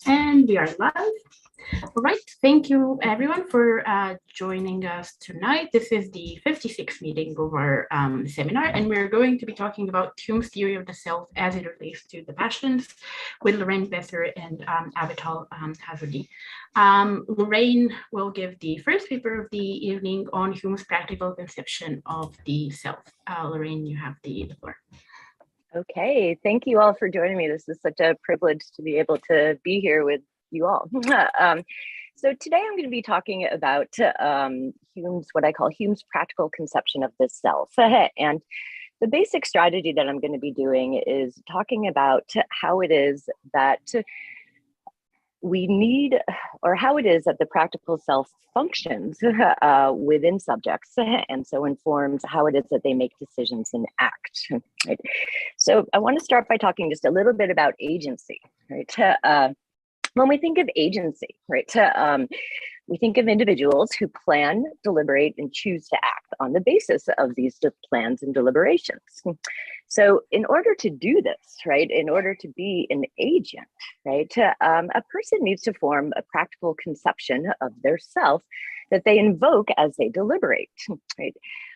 And we are live. All right, thank you everyone for joining us tonight. This is the 56th meeting of our seminar, and we're going to be talking about Hume's theory of the self as it relates to the passions with Lorraine Besser and Avital Hazardi. Lorraine will give the first paper of the evening on Hume's practical conception of the self. Lorraine, you have the floor. Okay, thank you all for joining me. This is such a privilege to be able to be here with you all. So today I'm going to be talking about Hume's, what I call Hume's practical conception of the self. And the basic strategy that I'm going to be doing is talking about how it is that we need, or how it is that the practical self functions within subjects, and so informs how it is that they make decisions and act. Right? So I want to start by talking just a little bit about agency. Right? When we think of agency, right, we think of individuals who plan, deliberate, and choose to act on the basis of these plans and deliberations. So in order to do this, right, in order to be an agent, right, a person needs to form a practical conception of their self that they invoke as they deliberate, right?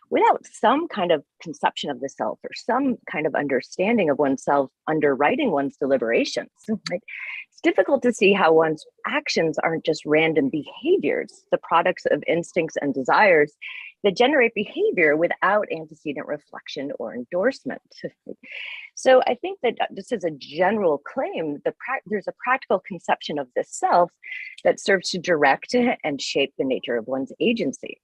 Without some kind of conception of the self or some kind of understanding of oneself underwriting one's deliberations, right, it's difficult to see how one's actions aren't just random behaviors, the products of instincts and desires that generate behavior without antecedent reflection or endorsement. So I think that just as a general claim, there's a practical conception of the self that serves to direct and shape the nature of one's agency.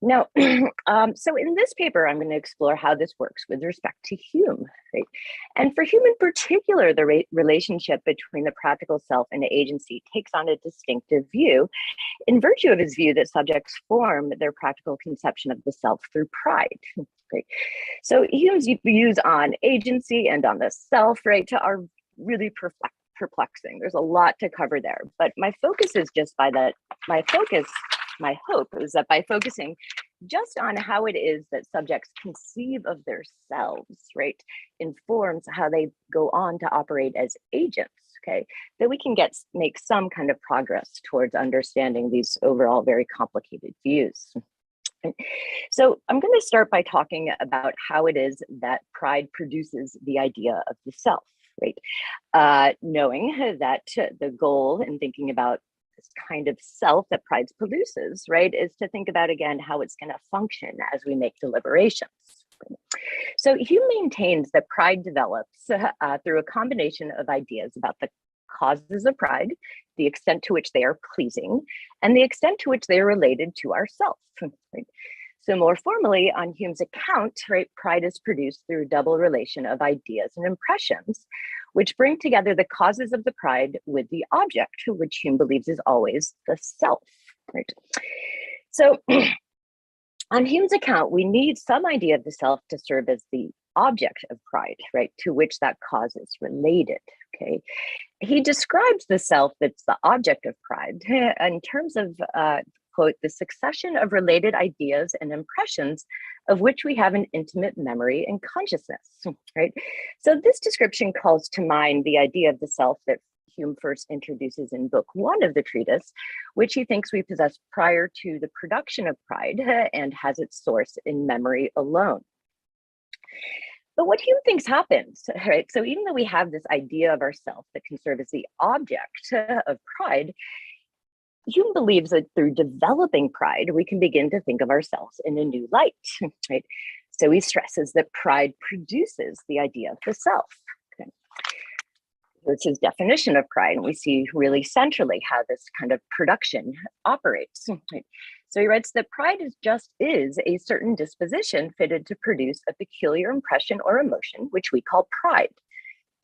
Now, so in this paper, I'm going to explore how this works with respect to Hume, right? And for Hume in particular, the relationship between the practical self and agency takes on a distinctive view in virtue of his view that subjects form their practical conception of the self through pride. Right? So Hume's views on agency and on the self, right, are really perplexing. There's a lot to cover there, but my focus is just my hope is that by focusing just on how it is that subjects conceive of themselves, right, informs how they go on to operate as agents, okay, that we can make some kind of progress towards understanding these overall very complicated views. So I'm going to start by talking about how it is that pride produces the idea of the self, right? Knowing that the goal in thinking about this kind of self that pride produces, right, is to think about again how it's going to function as we make deliberations. So Hume maintains that pride develops through a combination of ideas about the causes of pride, the extent to which they are pleasing, and the extent to which they are related to ourself. Right? So more formally, on Hume's account, right, pride is produced through a double relation of ideas and impressions, which bring together the causes of the pride with the object, which Hume believes is always the self. Right? So on Hume's account, we need some idea of the self to serve as the object of pride, right, to which that cause is related. Okay, he describes the self that's the object of pride in terms of quote, the succession of related ideas and impressions of which we have an intimate memory and consciousness, right? So this description calls to mind the idea of the self that Hume first introduces in book 1 of the treatise, which he thinks we possess prior to the production of pride and has its source in memory alone. But what Hume thinks happens, right? So even though we have this idea of ourself that can serve as the object of pride, Hume believes that through developing pride, we can begin to think of ourselves in a new light, right? So he stresses that pride produces the idea of the self. Okay. Here's his definition of pride, and we see really centrally how this kind of production operates. Right? So he writes that pride is a certain disposition fitted to produce a peculiar impression or emotion, which we call pride.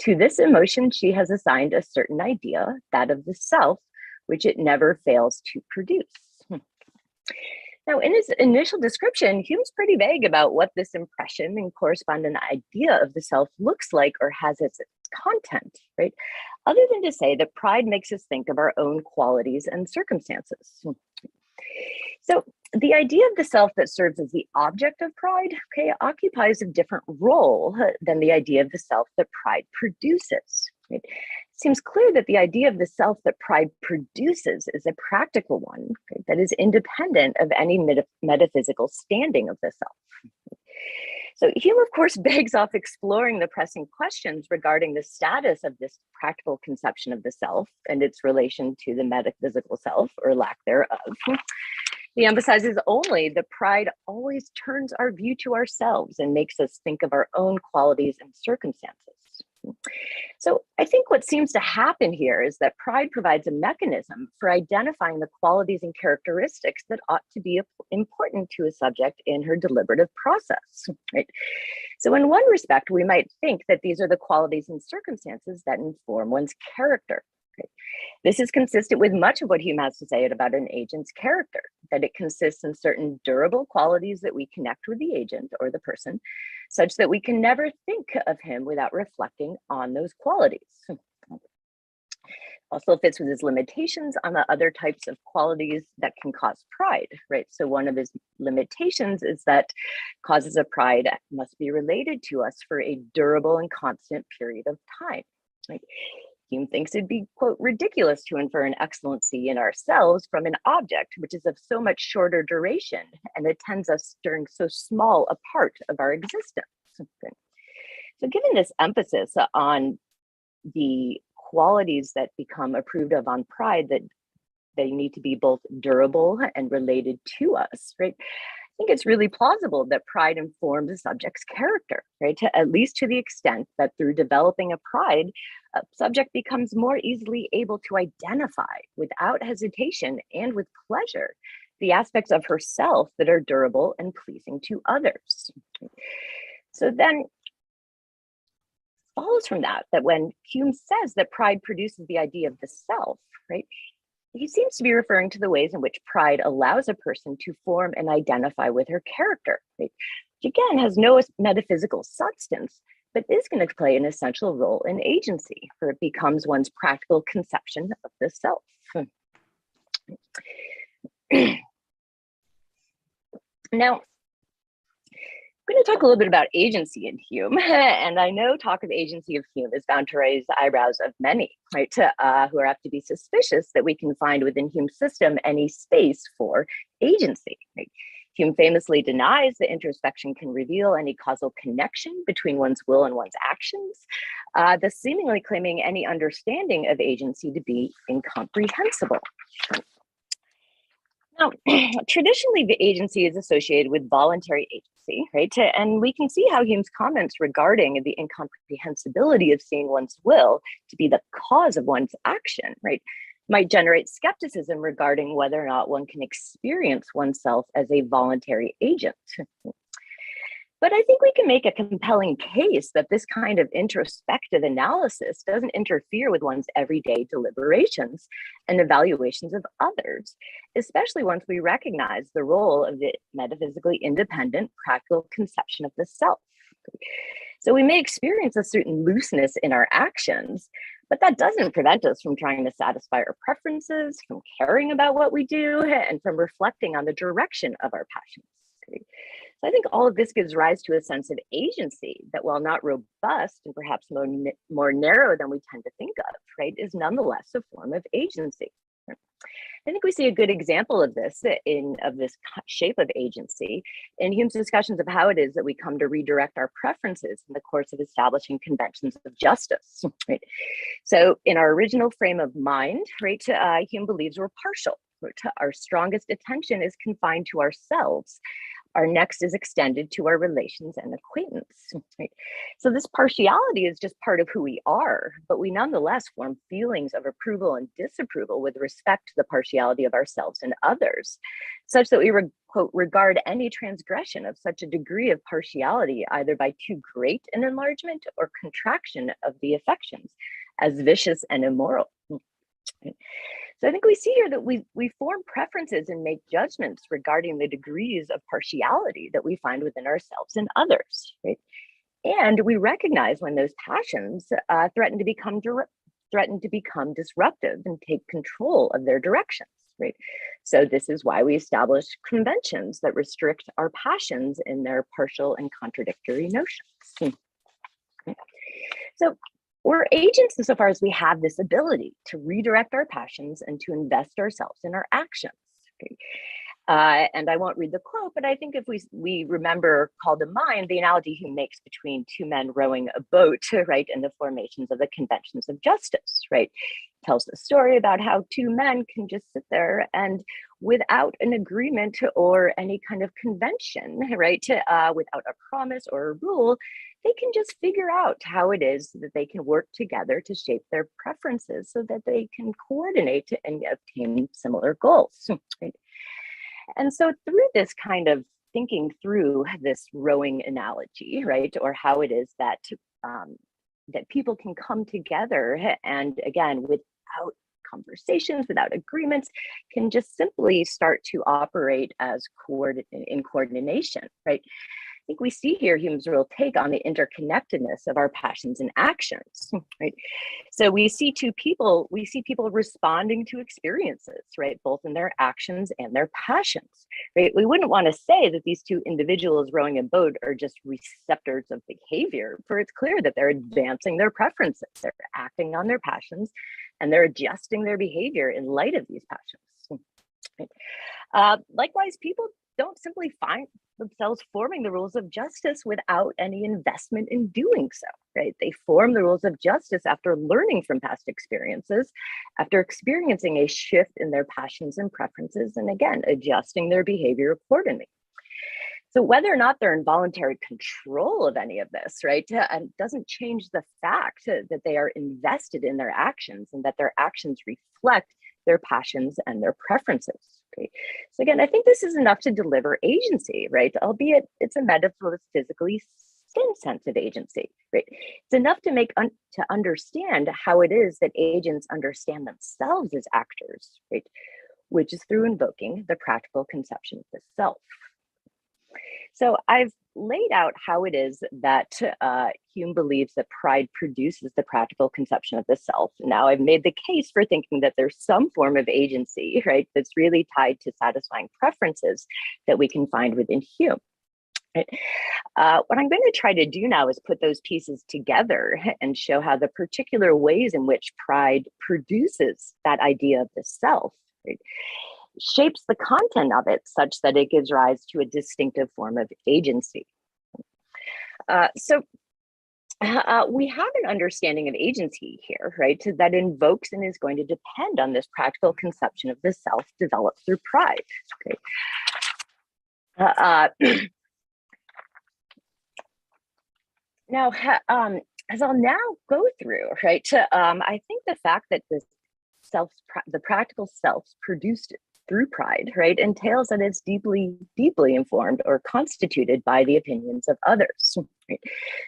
To this emotion, she has assigned a certain idea, that of the self, which it never fails to produce. Now, in his initial description, Hume's pretty vague about what this impression and corresponding idea of the self looks like or has as its content, right? Other than to say that pride makes us think of our own qualities and circumstances. So the idea of the self that serves as the object of pride, okay, occupies a different role than the idea of the self that pride produces. Right? seems clear that the idea of the self that pride produces is a practical one, right, that is independent of any metaphysical standing of the self. So Hume, of course, begs off exploring the pressing questions regarding the status of this practical conception of the self and its relation to the metaphysical self, or lack thereof. He emphasizes only that pride always turns our view to ourselves and makes us think of our own qualities and circumstances. So I think what seems to happen here is that pride provides a mechanism for identifying the qualities and characteristics that ought to be important to a subject in her deliberative process, right? So in one respect, we might think that these are the qualities and circumstances that inform one's character. Right? This is consistent with much of what Hume has to say about an agent's character, that it consists in certain durable qualities that we connect with the agent or the person, such that we can never think of him without reflecting on those qualities. Also fits with his limitations on the other types of qualities that can cause pride, right? So one of his limitations is that causes of pride must be related to us for a durable and constant period of time, right? Hume thinks it'd be, quote, ridiculous to infer an excellency in ourselves from an object which is of so much shorter duration and attends us during so small a part of our existence. Okay. So given this emphasis on the qualities that become approved of on pride, that they need to be both durable and related to us, right? I think it's really plausible that pride informs a subject's character, right? At least to the extent that through developing a pride, a subject becomes more easily able to identify without hesitation and with pleasure the aspects of herself that are durable and pleasing to others. So then follows from that when Hume says that pride produces the idea of the self, right? He seems to be referring to the ways in which pride allows a person to form and identify with her character, right? Which again has no metaphysical substance, but is going to play an essential role in agency, for it becomes one's practical conception of the self. Now, I'm going to talk a little bit about agency in Hume, and I know talk of agency of Hume is bound to raise the eyebrows of many, right, who are apt to be suspicious that we can find within Hume's system any space for agency. Right? Hume famously denies that introspection can reveal any causal connection between one's will and one's actions, thus seemingly claiming any understanding of agency to be incomprehensible. Now, traditionally, the agency is associated with voluntary agency, right? And we can see how Hume's comments regarding the incomprehensibility of seeing one's will to be the cause of one's action, right, might generate skepticism regarding whether or not one can experience oneself as a voluntary agent. But I think we can make a compelling case that this kind of introspective analysis doesn't interfere with one's everyday deliberations and evaluations of others, especially once we recognize the role of the metaphysically independent, practical conception of the self. So we may experience a certain looseness in our actions, but that doesn't prevent us from trying to satisfy our preferences, from caring about what we do, and from reflecting on the direction of our passions. So I think all of this gives rise to a sense of agency that, while not robust and perhaps more narrow than we tend to think of, right, is nonetheless a form of agency. I think we see a good example of this shape of agency in Hume's discussions of how it is that we come to redirect our preferences in the course of establishing conventions of justice. Right? So in our original frame of mind, right, Hume believes we're partial. Our strongest attention is confined to ourselves. Our next is extended to our relations and acquaintance. Right? So this partiality is just part of who we are, but we nonetheless form feelings of approval and disapproval with respect to the partiality of ourselves and others, such that we quote, regard any transgression of such a degree of partiality, either by too great an enlargement or contraction of the affections, as vicious and immoral. Right? So I think we see here that we form preferences and make judgments regarding the degrees of partiality that we find within ourselves and others, right? And we recognize when those passions threaten to become disruptive and take control of their directions, right? So this is why we establish conventions that restrict our passions in their partial and contradictory notions. So We're agents insofar as we have this ability to redirect our passions and to invest ourselves in our actions. Okay? And I won't read the quote, but I think if we remember, call to mind the analogy Hume makes between two men rowing a boat, right, and the formations of the conventions of justice, right, tells the story about how two men can just sit there and without an agreement or any kind of convention, right, without a promise or a rule, they can just figure out how it is that they can work together to shape their preferences so that they can coordinate and obtain similar goals, right? And so through this kind of thinking through this rowing analogy, right, or how it is that that people can come together and again, without conversations, without agreements, can just simply start to operate as in coordination, right? I think we see here Hume's real take on the interconnectedness of our passions and actions, right? So we see people responding to experiences, right? Both in their actions and their passions, right? We wouldn't want to say that these two individuals rowing a boat are just receptors of behavior, for it's clear that they're advancing their preferences, they're acting on their passions, and they're adjusting their behavior in light of these passions. Right? Likewise, people don't simply find themselves forming the rules of justice without any investment in doing so, right? They form the rules of justice after learning from past experiences, after experiencing a shift in their passions and preferences, and again, adjusting their behavior accordingly. So whether or not they're in voluntary control of any of this, right, doesn't change the fact that they are invested in their actions and that their actions reflect their passions and their preferences. Okay. So again, I think this is enough to deliver agency, right? Albeit it's a metaphysically skin sense of agency, right? It's enough to to understand how it is that agents understand themselves as actors, right? Which is through invoking the practical conception of the self. So I've laid out how it is that Hume believes that pride produces the practical conception of the self. Now I've made the case for thinking that there's some form of agency, right, that's really tied to satisfying preferences that we can find within Hume. Right? What I'm going to try to do now is put those pieces together and show how the particular ways in which pride produces that idea of the self, right, shapes the content of it such that it gives rise to a distinctive form of agency. So we have an understanding of agency here, right, that invokes and is going to depend on this practical conception of the self developed through pride. Okay. Now, as I'll now go through, right, I think the fact that the practical self produced through pride, right, entails that it's deeply, deeply informed or constituted by the opinions of others. Right?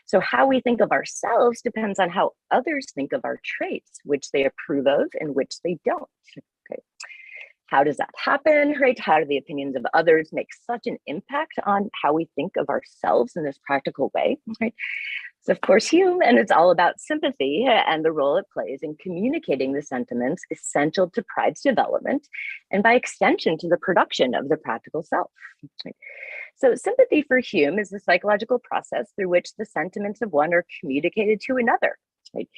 So how we think of ourselves depends on how others think of our traits, which they approve of and which they don't. Okay. How does that happen, right? How do the opinions of others make such an impact on how we think of ourselves in this practical way, right? So of course, Hume, and it's all about sympathy and the role it plays in communicating the sentiments essential to pride's development, and by extension to the production of the practical self. Right? So sympathy for Hume is the psychological process through which the sentiments of one are communicated to another. Right?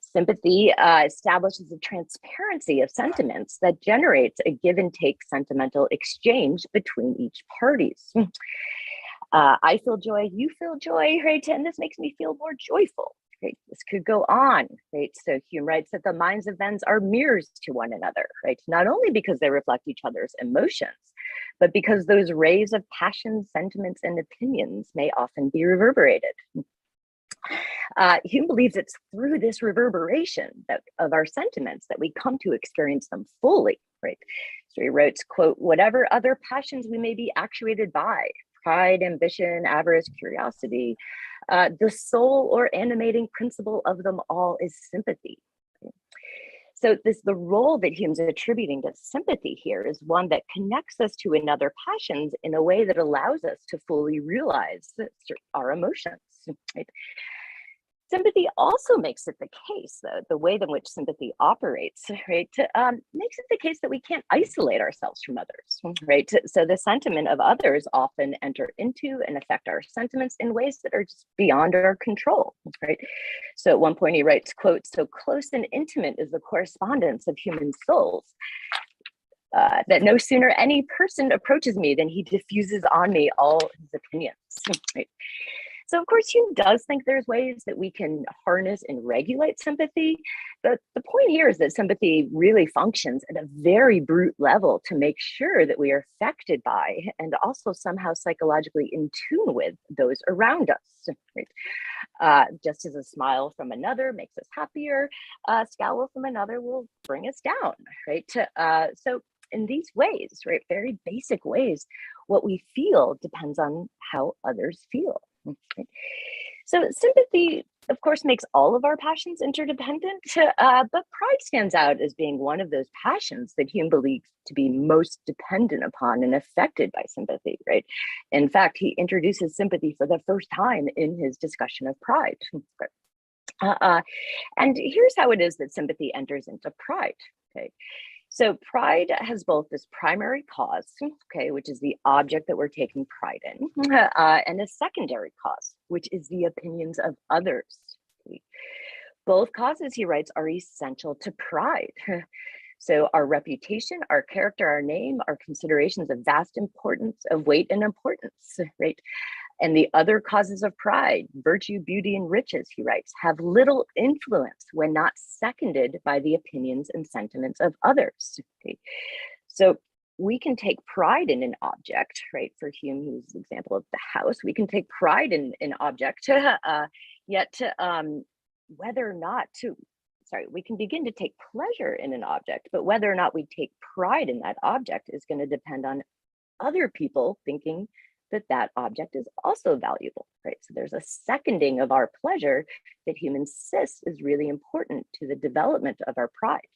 Sympathy establishes a transparency of sentiments that generates a give and take sentimental exchange between each parties. I feel joy, you feel joy, right? And this makes me feel more joyful, right? This could go on, right? So Hume writes that the minds of men are mirrors to one another, right? Not only because they reflect each other's emotions, but because those rays of passion, sentiments, and opinions may often be reverberated. Hume believes it's through this reverberation of our sentiments that we come to experience them fully, right? So he writes, quote, whatever other passions we may be actuated by, pride, ambition, avarice, curiosity, the sole or animating principle of them all is sympathy. So the role that Hume's attributing to sympathy here is one that connects us to another passions in a way that allows us to fully realize our emotions. Right? Sympathy also makes it the case, though, the way in which sympathy operates, right, makes it the case that we can't isolate ourselves from others, right? So the sentiment of others often enter into and affect our sentiments in ways that are just beyond our control, right? So at one point he writes, quote, "So close and intimate is the correspondence of human souls, that no sooner any person approaches me than he diffuses on me all his opinions," right? So of course, Hume does think there's ways that we can harness and regulate sympathy, but the point here is that sympathy really functions at a very brute level to make sure that we are affected by and also somehow psychologically in tune with those around us, right? Just as a smile from another makes us happier, a scowl from another will bring us down, right? So in these ways, right, very basic ways, what we feel depends on how others feel. Okay. So sympathy, of course, makes all of our passions interdependent, but pride stands out as being one of those passions that Hume believes to be most dependent upon and affected by sympathy, right? In fact, he introduces sympathy for the first time in his discussion of pride. And here's how it is that sympathy enters into pride, okay? So pride has both this primary cause, okay, which is the object that we're taking pride in, and a secondary cause, which is the opinions of others. Okay. Both causes, he writes, are essential to pride. So our reputation, our character, our name are considerations of vast importance, of weight and importance, right? And the other causes of pride, virtue, beauty, and riches, he writes, have little influence when not seconded by the opinions and sentiments of others. Okay. So we can take pride in an object, right? For Hume, he uses the example of the house. We can take pride in an object, yet whether or not to, we can begin to take pleasure in an object, but whether or not we take pride in that object is going to depend on other people thinking that that object is also valuable, right? So there's a seconding of our pleasure that Hume insists is really important to the development of our pride.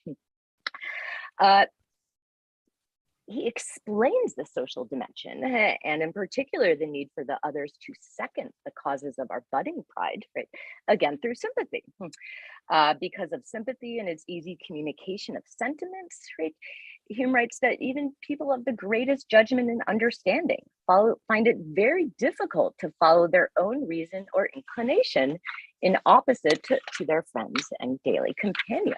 He explains the social dimension, and in particular, the need for the others to second the causes of our budding pride, right? Again, through sympathy. Because of sympathy and its easy communication of sentiments, right? Hume writes that even people of the greatest judgment and understanding find it very difficult to follow their own reason or inclination in opposite to their friends and daily companions.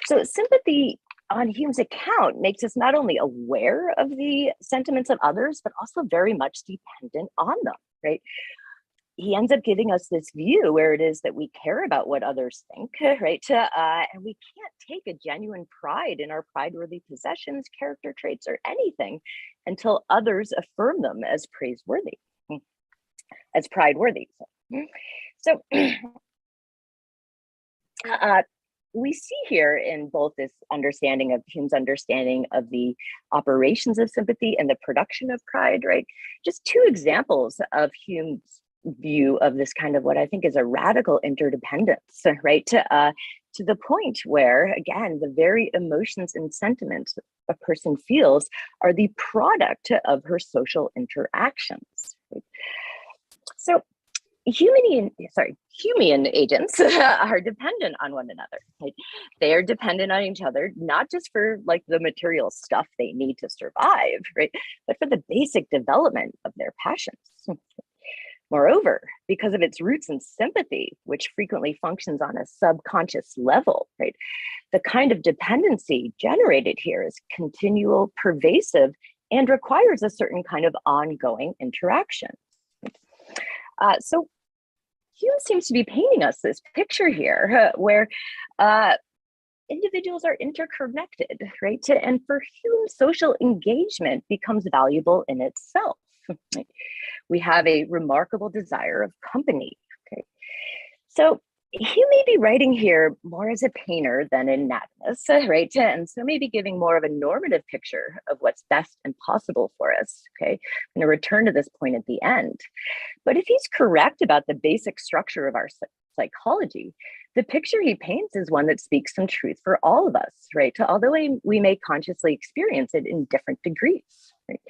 So sympathy, on Hume's account, makes us not only aware of the sentiments of others, but also very much dependent on them, right? He ends up giving us this view where it is that we care about what others think, right? And we can't take a genuine pride in our pride-worthy possessions, character traits, or anything until others affirm them as praiseworthy, as pride-worthy. So we see here in both this understanding of Hume's understanding of the operations of sympathy and the production of pride, right? Just two examples of Hume's view of this kind of what I think is a radical interdependence, right? To the point where, again, the very emotions and sentiments a person feels are the product of her social interactions. Right? So Humean agents are dependent on one another. Right? They are dependent on each other, not just for like the material stuff they need to survive, right? But for the basic development of their passions. Moreover, because of its roots in sympathy, which frequently functions on a subconscious level, right? The kind of dependency generated here is continual, pervasive, and requires a certain kind of ongoing interaction. So Hume seems to be painting us this picture here where individuals are interconnected, right? And for Hume, social engagement becomes valuable in itself. Right? We have a remarkable desire of company. Okay, so he may be writing here more as a painter than an anatomist, right? And so maybe giving more of a normative picture of what's best and possible for us. Okay, I'm going to return to this point at the end. But if he's correct about the basic structure of our psychology, the picture he paints is one that speaks some truth for all of us, right? Although we may consciously experience it in different degrees. Right?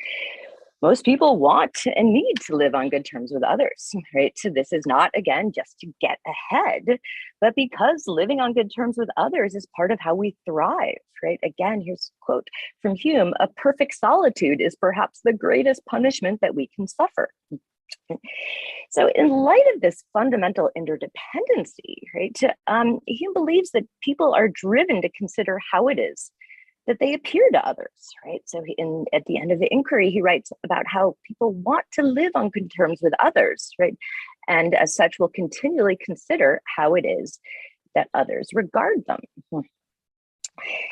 most people want and need to live on good terms with others, right? So this is not, again, just to get ahead, but because living on good terms with others is part of how we thrive, right? Again, here's a quote from Hume: "A perfect solitude is perhaps the greatest punishment that we can suffer." So in light of this fundamental interdependency, right, Hume believes that people are driven to consider how it is that they appear to others, right? So at the end of the inquiry, he writes about how people want to live on good terms with others, right? And as such, will continually consider how it is that others regard them.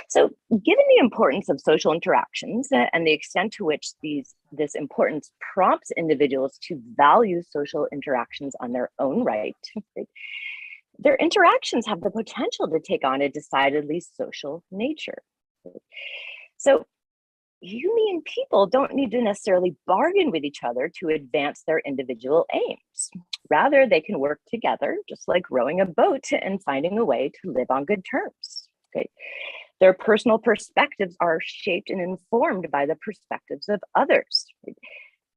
So given the importance of social interactions and the extent to which this importance prompts individuals to value social interactions on their own right, their interactions have the potential to take on a decidedly social nature. So Humean people don't need to necessarily bargain with each other to advance their individual aims. Rather, they can work together, just like rowing a boat and finding a way to live on good terms. Okay. Their personal perspectives are shaped and informed by the perspectives of others.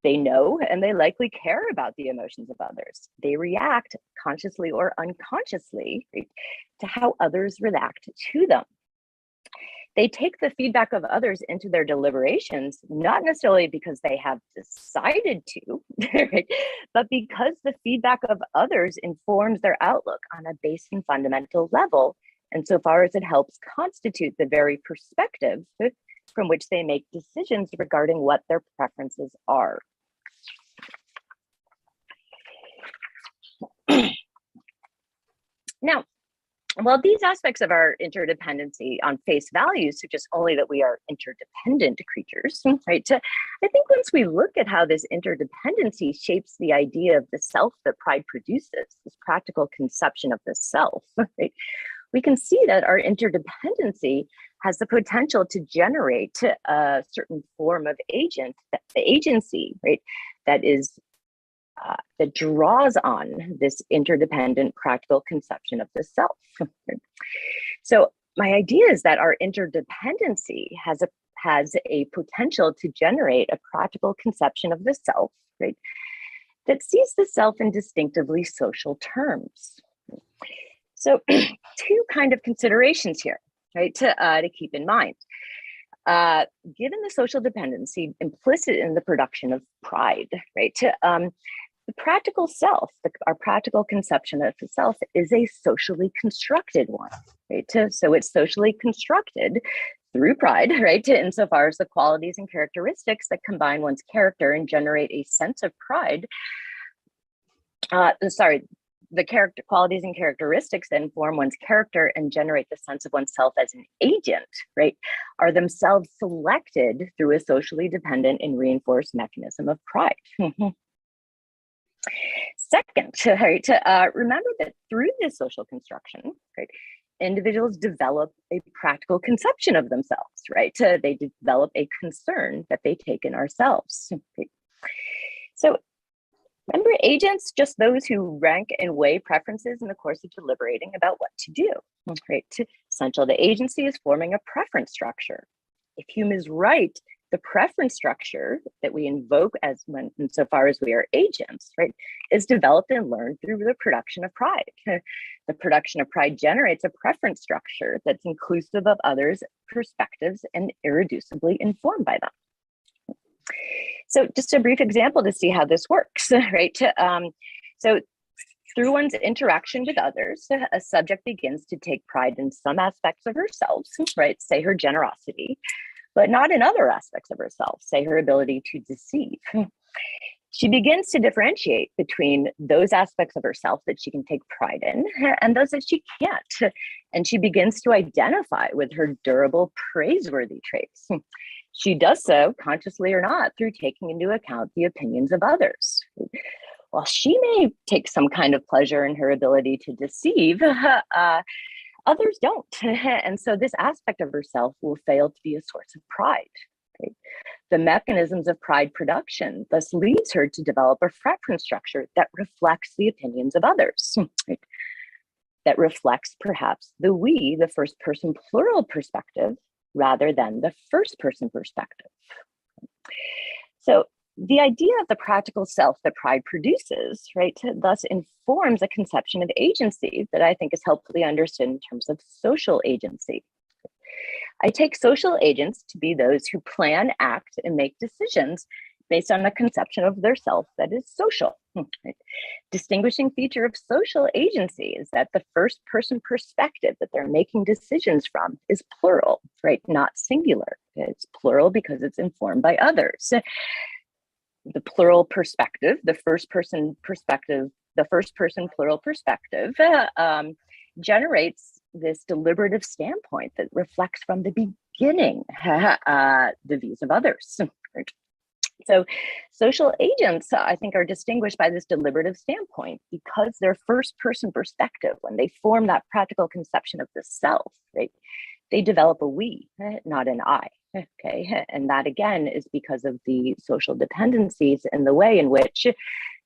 They know and they likely care about the emotions of others. They react consciously or unconsciously, right, to how others react to them. They take the feedback of others into their deliberations, not necessarily because they have decided to, right, but because the feedback of others informs their outlook on a base and fundamental level, insofar as it helps constitute the very perspective from which they make decisions regarding what their preferences are. Now, while these aspects of our interdependency on face value suggest only that we are interdependent creatures, right? I think once we look at how this interdependency shapes the idea of the self that pride produces, this practical conception of the self, right, we can see that our interdependency has the potential to generate a certain form of agency, right? That draws on this interdependent practical conception of the self. So my idea is that our interdependency has a potential to generate a practical conception of the self, right, that sees the self in distinctively social terms. So two kind of considerations here, right, to keep in mind. Given the social dependency implicit in the production of pride, right, the practical self, our practical conception of the self, is a socially constructed one, right? So it's socially constructed through pride, right? Insofar as the qualities and characteristics that combine one's character and generate a sense of pride. The qualities and characteristics that inform one's character and generate the sense of oneself as an agent, right, are themselves selected through a socially dependent and reinforced mechanism of pride. Second, right, remember that through this social construction, right, individuals develop a practical conception of themselves, right? They develop a concern that they take in ourselves. Right? So remember, agents, just those who rank and weigh preferences in the course of deliberating about what to do, right? Essential to agency is forming a preference structure. If Hume is right, the preference structure that we invoke insofar as we are agents, right, is developed and learned through the production of pride. The production of pride generates a preference structure that's inclusive of others' perspectives and irreducibly informed by them. So just a brief example to see how this works, right? So through one's interaction with others, a subject begins to take pride in some aspects of herself, right? Say her generosity, but not in other aspects of herself, say her ability to deceive. She begins to differentiate between those aspects of herself that she can take pride in and those that she can't. And she begins to identify with her durable, praiseworthy traits. She does so, consciously or not, through taking into account the opinions of others. While she may take some kind of pleasure in her ability to deceive, others don't. And so this aspect of herself will fail to be a source of pride. Okay? The mechanisms of pride production thus leads her to develop a preference structure that reflects the opinions of others, right? That reflects perhaps the first person plural perspective, rather than the first person perspective. So The idea of the practical self that pride produces, right, thus informs a conception of agency that I think is helpfully understood in terms of social agency. I take social agents to be those who plan, act, and make decisions based on a conception of their self that is social. Right? Distinguishing feature of social agency is that the first person perspective that they're making decisions from is plural, right? Not singular. It's plural because it's informed by others. The plural perspective, the first person perspective, the first person plural perspective generates this deliberative standpoint that reflects from the beginning the views of others. Right? So social agents, I think, are distinguished by this deliberative standpoint because their first person perspective, when they form that practical conception of the self, right, they develop a we, not an I. Okay, and that again is because of the social dependencies and the way in which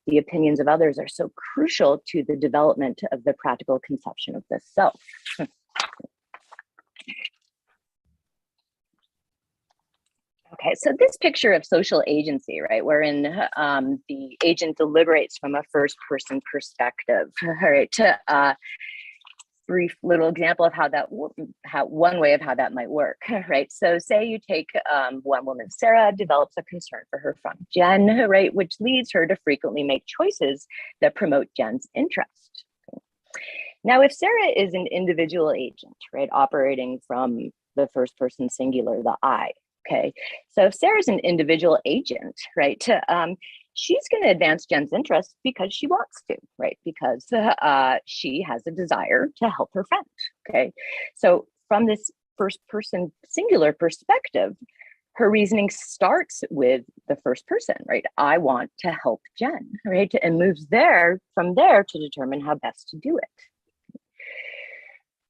the opinions of others are so crucial to the development of the practical conception of the self. Okay, so this picture of social agency, right, wherein the agent deliberates from a first person perspective, right, brief little example of one way of how that might work, right? So say you take one woman, Sarah, develops a concern for her friend Jen, right, which leads her to frequently make choices that promote Jen's interest. Now, if Sarah is an individual agent, right, operating from the first person singular, the I, okay, so if Sarah's an individual agent, right, she's going to advance Jen's interest because she wants to, right? Because she has a desire to help her friend, okay? So from this first person singular perspective, her reasoning starts with the first person, right? I want to help Jen, right? And moves from there to determine how best to do it.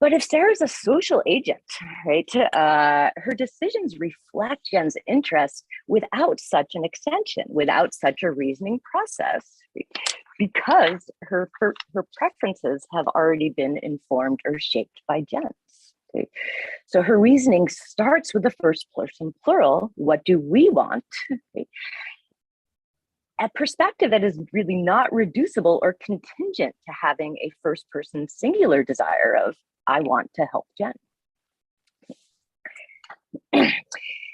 But if Sarah's a social agent, right, her decisions reflect Jen's interest without such an extension, without such a reasoning process, because her preferences have already been informed or shaped by Jen's. Okay? So her reasoning starts with the first person plural. What do we want? Okay? A perspective that is really not reducible or contingent to having a first person singular desire of, I want to help Jen.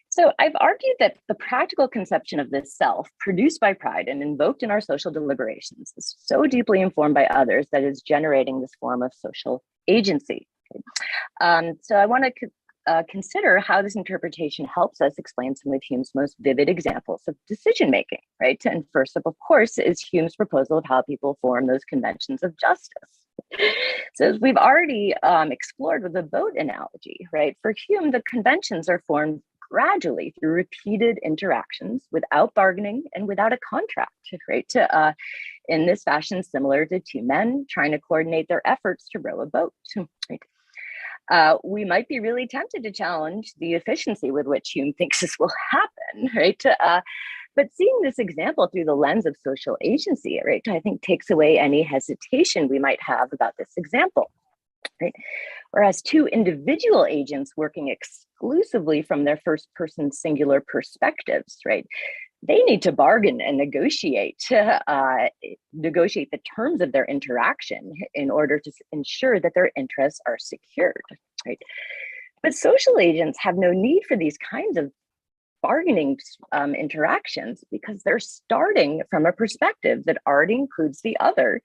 So I've argued that the practical conception of this self produced by pride and invoked in our social deliberations is so deeply informed by others that it's generating this form of social agency. So I want to consider how this interpretation helps us explain some of Hume's most vivid examples of decision making, right? And first up, of course, is Hume's proposal of how people form those conventions of justice. So as we've already explored with the boat analogy, right? For Hume, the conventions are formed gradually through repeated interactions without bargaining and without a contract, right? In this fashion, similar to two men trying to coordinate their efforts to row a boat, right? We might be really tempted to challenge the efficiency with which Hume thinks this will happen, right? But seeing this example through the lens of social agency, right, I think takes away any hesitation we might have about this example, right? Whereas two individual agents working exclusively from their first person singular perspectives, right, they need to bargain and negotiate the terms of their interaction in order to ensure that their interests are secured, right? But social agents have no need for these kinds of bargaining interactions because they're starting from a perspective that already includes the other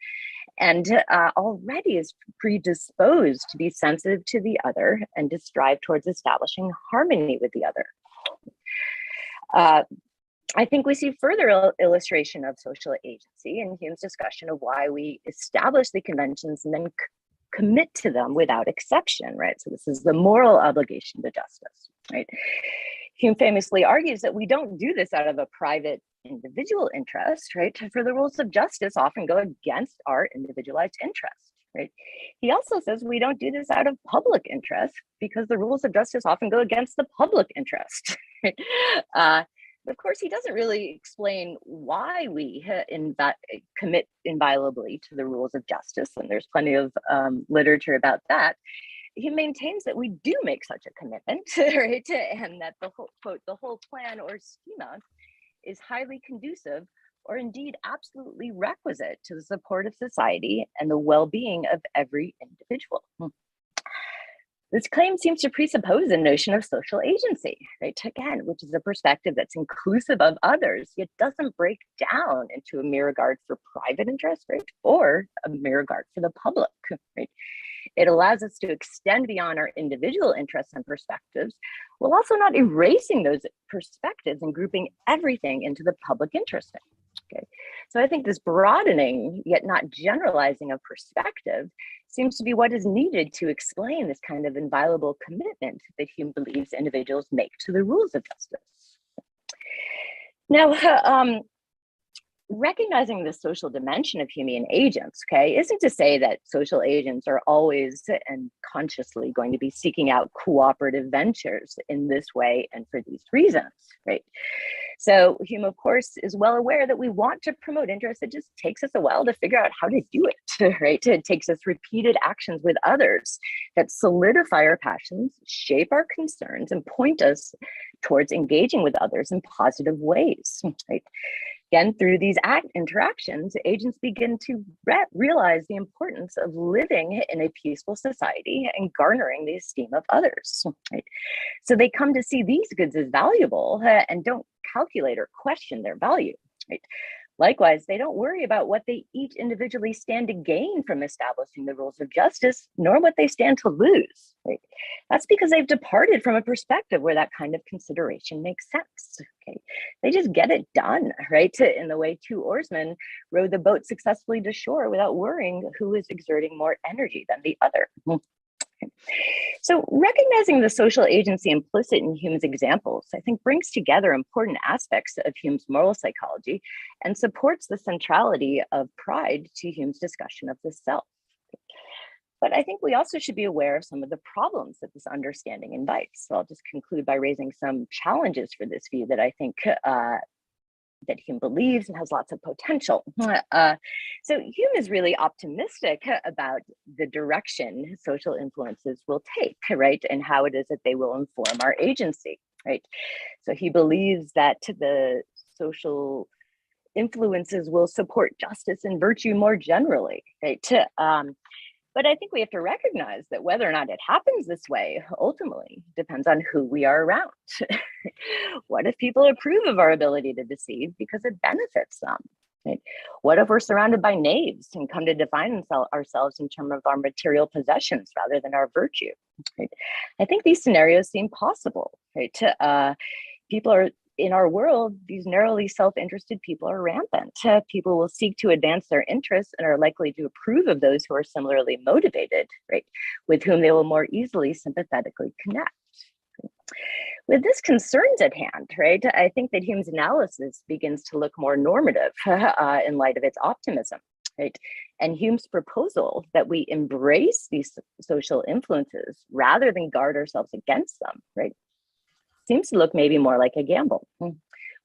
and already is predisposed to be sensitive to the other and to strive towards establishing harmony with the other. I think we see further illustration of social agency in Hume's discussion of why we establish the conventions and then commit to them without exception, right? So this is the moral obligation to justice, right? Hume famously argues that we don't do this out of a private individual interest, right? For the rules of justice often go against our individualized interest, right? He also says we don't do this out of public interest because the rules of justice often go against the public interest. Right? But of course, he doesn't really explain why we commit inviolably to the rules of justice, and there's plenty of literature about that. He maintains that we do make such a commitment, right? And that the whole, quote, the whole plan or schema is highly conducive or indeed absolutely requisite to the support of society and the well-being of every individual. This claim seems to presuppose a notion of social agency, right? Again, which is a perspective that's inclusive of others, yet doesn't break down into a mere regard for private interest, right? Or a mere regard for the public, right? It allows us to extend beyond our individual interests and perspectives, while also not erasing those perspectives and grouping everything into the public interest. Okay, so I think this broadening, yet not generalizing of perspective, seems to be what is needed to explain this kind of inviolable commitment that Hume believes individuals make to the rules of justice. Now, recognizing the social dimension of Humean agents, okay, isn't to say that social agents are always and consciously going to be seeking out cooperative ventures in this way and for these reasons, right? So Hume, of course, is well aware that we want to promote interest. It just takes us a while to figure out how to do it, right? It takes us repeated actions with others that solidify our passions, shape our concerns, and point us towards engaging with others in positive ways, right? Again, through these interactions, agents begin to realize the importance of living in a peaceful society and garnering the esteem of others. Right? So they come to see these goods as valuable and don't calculate or question their value. Right? Likewise, they don't worry about what they each individually stand to gain from establishing the rules of justice, nor what they stand to lose. Right? That's because they've departed from a perspective where that kind of consideration makes sense. Okay, they just get it done, right? In the way two oarsmen rowed the boat successfully to shore without worrying who was exerting more energy than the other. So recognizing the social agency implicit in Hume's examples, I think brings together important aspects of Hume's moral psychology and supports the centrality of pride to Hume's discussion of the self. But I think we also should be aware of some of the problems that this understanding invites. So I'll just conclude by raising some challenges for this view that I think that Hume believes and has lots of potential. So Hume is really optimistic about the direction social influences will take, right? And how it is that they will inform our agency, right? So he believes that the social influences will support justice and virtue more generally, right? But I think we have to recognize that whether or not it happens this way ultimately depends on who we are around. What if people approve of our ability to deceive because it benefits them? Right? What if we're surrounded by knaves and come to define ourselves in terms of our material possessions rather than our virtue? Right? I think these scenarios seem possible. Right? People are in our world, these narrowly self-interested people are rampant. People will seek to advance their interests and are likely to approve of those who are similarly motivated, right? With whom they will more easily sympathetically connect. With this concerns at hand, right, I think that Hume's analysis begins to look more normative in light of its optimism, right? And Hume's proposal that we embrace these social influences rather than guard ourselves against them, right, seems to look maybe more like a gamble.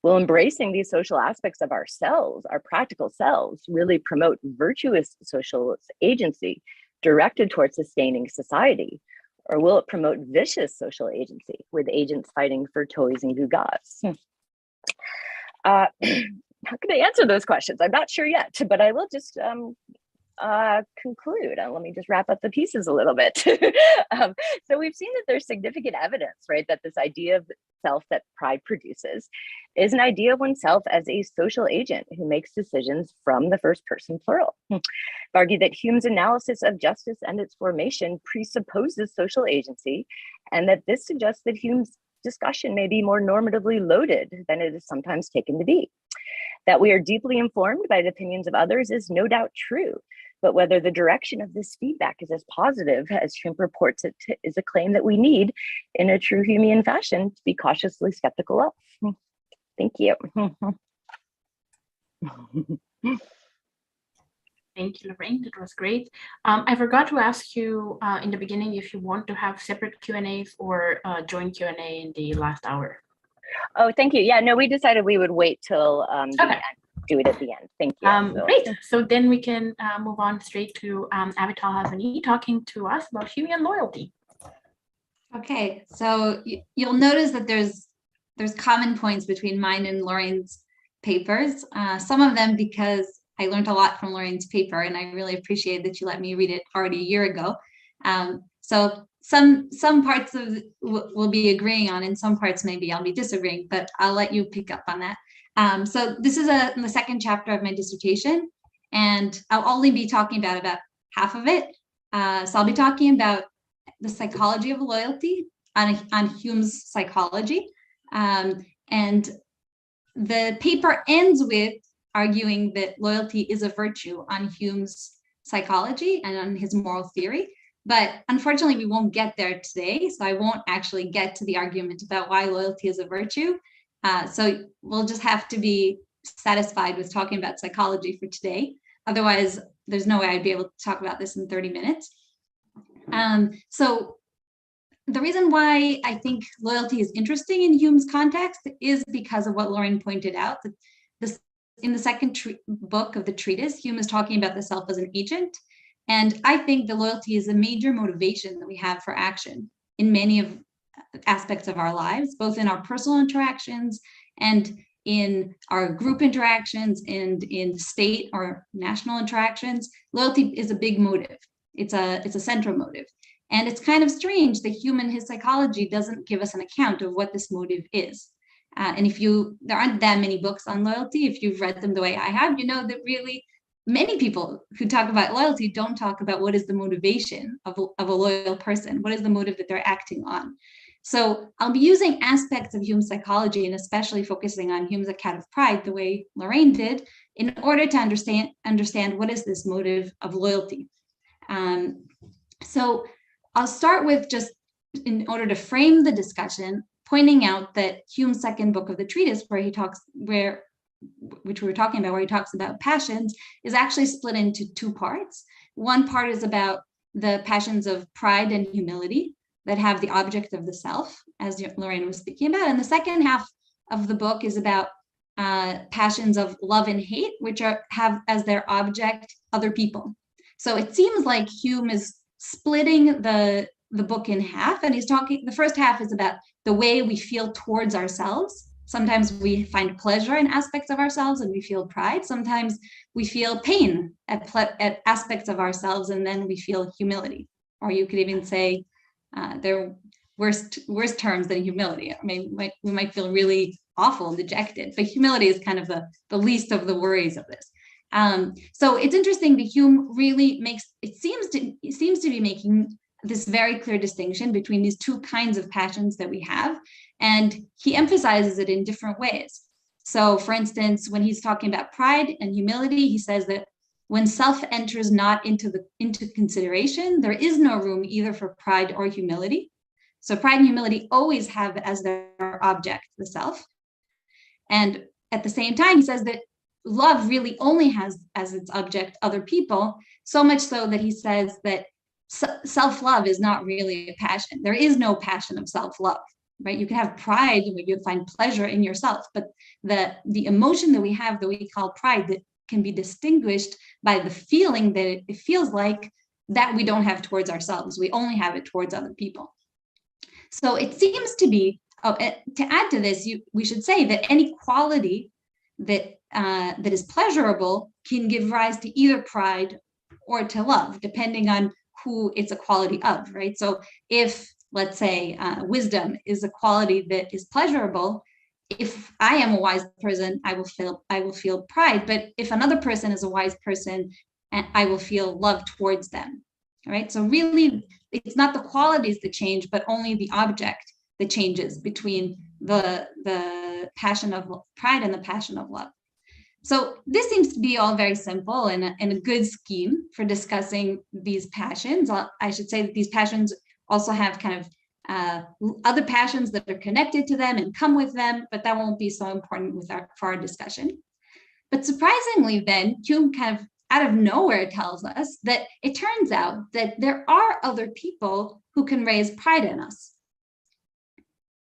Will embracing these social aspects of ourselves, our practical selves, really promote virtuous social agency directed towards sustaining society? Or will it promote vicious social agency with agents fighting for toys and gewgaws? How can I answer those questions? I'm not sure yet, but I will just conclude. Let me just wrap up the pieces a little bit. So we've seen that there's significant evidence, right, that this idea of self that pride produces is an idea of oneself as a social agent who makes decisions from the first person plural. I've argued that Hume's analysis of justice and its formation presupposes social agency, and that this suggests that Hume's discussion may be more normatively loaded than it is sometimes taken to be. That we are deeply informed by the opinions of others is no doubt true, but whether the direction of this feedback is as positive as Hume purports it is a claim that we need, in a true Humean fashion, to be cautiously skeptical of. Thank you. Thank you, Lorraine. That was great. I forgot to ask you in the beginning if you want to have separate Q&As or joint Q&A in the last hour. Oh, thank you. Yeah, no, we decided we would wait till the end, do it at the end. Thank you. Great. So then we can move on straight to Avital Hazani talking to us about Humean loyalty. Okay, so you'll notice that there's common points between mine and Lorraine's papers, some of them because I learned a lot from Lorraine's paper, and I really appreciate that you let me read it already a year ago. So some parts of we'll be agreeing on, and some parts maybe I'll be disagreeing, but I'll let you pick up on that. So this is the second chapter of my dissertation, and I'll only be talking about half of it. So I'll be talking about the psychology of loyalty on Hume's psychology, and the paper ends with arguing that loyalty is a virtue on Hume's psychology and on his moral theory. But unfortunately, we won't get there today. So I won't actually get to the argument about why loyalty is a virtue. So we'll just have to be satisfied with talking about psychology for today. Otherwise, there's no way I'd be able to talk about this in 30 minutes. So the reason why I think loyalty is interesting in Hume's context is because of what Lorraine pointed out. That in the second book of the treatise, Hume is talking about the self as an agent. And I think the loyalty is a major motivation that we have for action in many of aspects of our lives, both in our personal interactions and in our group interactions and in state or national interactions. Loyalty is a big motive. It's a central motive. And it's kind of strange that Hume in his psychology doesn't give us an account of what this motive is. And there aren't that many books on loyalty. If you've read them the way I have, you know that really many people who talk about loyalty don't talk about what is the motivation of a loyal person. What is the motive that they're acting on? So I'll be using aspects of Hume's psychology and especially focusing on Hume's account of pride, the way Lorraine did, in order to understand what is this motive of loyalty. So I'll start with, just in order to frame the discussion, pointing out that Hume's second book of the treatise, which we were talking about, where he talks about passions, is actually split into two parts. One part is about the passions of pride and humility that have the object of the self, as Lorraine was speaking about. And the second half of the book is about passions of love and hate, which have as their object other people. So it seems like Hume is splitting the book in half, and he's talking, the first half is about the way we feel towards ourselves. Sometimes we find pleasure in aspects of ourselves and we feel pride. Sometimes we feel pain at aspects of ourselves, and then we feel humility. Or you could even say they're worse terms than humility. I mean, we might feel really awful and dejected, but humility is kind of the least of the worries of this. So it's interesting that Hume really seems to be making this very clear distinction between these two kinds of passions that we have, and he emphasizes it in different ways. So for instance, when he's talking about pride and humility, he says that when self enters not into consideration, there is no room either for pride or humility. So pride and humility always have as their object the self. And at the same time, he says that love really only has as its object other people, so much so that he says that self-love is not really a passion. There is no passion of self-love, right? You can have pride where you find pleasure in yourself, but the emotion that we have that we call pride, that can be distinguished by the feeling that it feels like, that we don't have towards ourselves. We only have it towards other people. So it seems to be, to add to this, we should say that any quality that is pleasurable can give rise to either pride or to love, depending on who it's a quality of, right? So if, let's say, wisdom is a quality that is pleasurable, if I am a wise person, I will feel pride. But if another person is a wise person, I will feel love towards them, right? So really, it's not the qualities that change, but only the object that changes between the passion of pride and the passion of love. So this seems to be all very simple and a good scheme for discussing these passions. I should say that these passions also have kind of other passions that are connected to them and come with them, but that won't be so important for our discussion. But surprisingly then, Hume kind of out of nowhere tells us that it turns out that there are other people who can raise pride in us.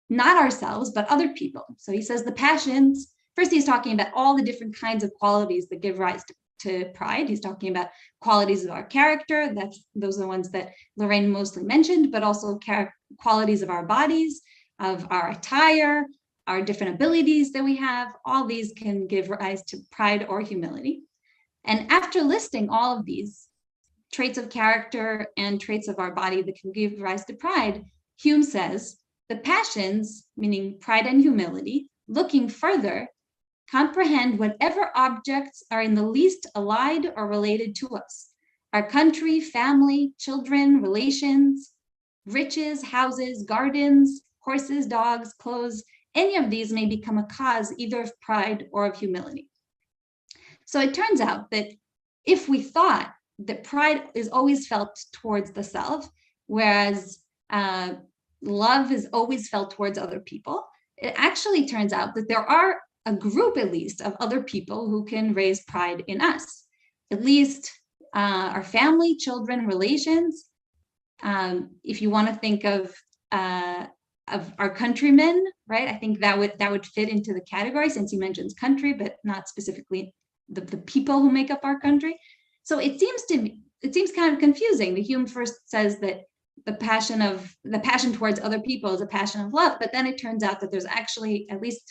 Not ourselves, but other people. So he says the passions, first he's talking about all the different kinds of qualities that give rise to pride. He's talking about qualities of our character. Those are the ones that Lorraine mostly mentioned, but also qualities of our bodies, of our attire, our different abilities that we have, all these can give rise to pride or humility. And after listing all of these traits of character and traits of our body that can give rise to pride, Hume says, the passions, meaning pride and humility, looking further, comprehend whatever objects are in the least allied or related to us. Our country, family, children, relations, riches, houses, gardens, horses, dogs, clothes, any of these may become a cause either of pride or of humility. So it turns out that if we thought that pride is always felt towards the self, whereas love is always felt towards other people, it actually turns out that there are a group, at least, of other people who can raise pride in us. At least our family, children, relations. If you want to think of our countrymen, right? I think that would fit into the category, since he mentions country, but not specifically the people who make up our country. So it seems kind of confusing. The Hume first says that the passion towards other people is a passion of love, but then it turns out that there's actually at least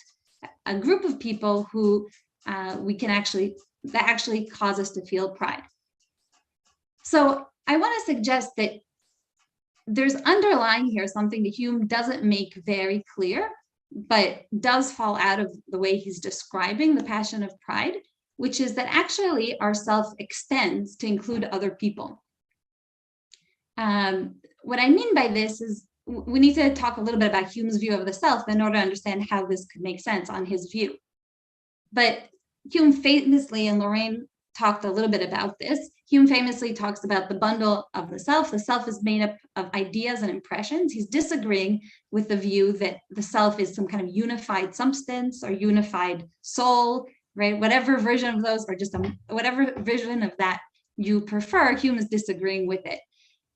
a group of people who that actually cause us to feel pride. So I want to suggest that there's underlying here something that Hume doesn't make very clear, but does fall out of the way he's describing the passion of pride, which is that actually our self extends to include other people. What I mean by this is we need to talk a little bit about Hume's view of the self in order to understand how this could make sense on his view. But Hume famously, and Lorraine talked a little bit about this, Hume famously talks about the bundle of the self. The self is made up of ideas and impressions. He's disagreeing with the view that the self is some kind of unified substance or unified soul, right? Whatever version of those, or just whatever version of that you prefer, Hume is disagreeing with it.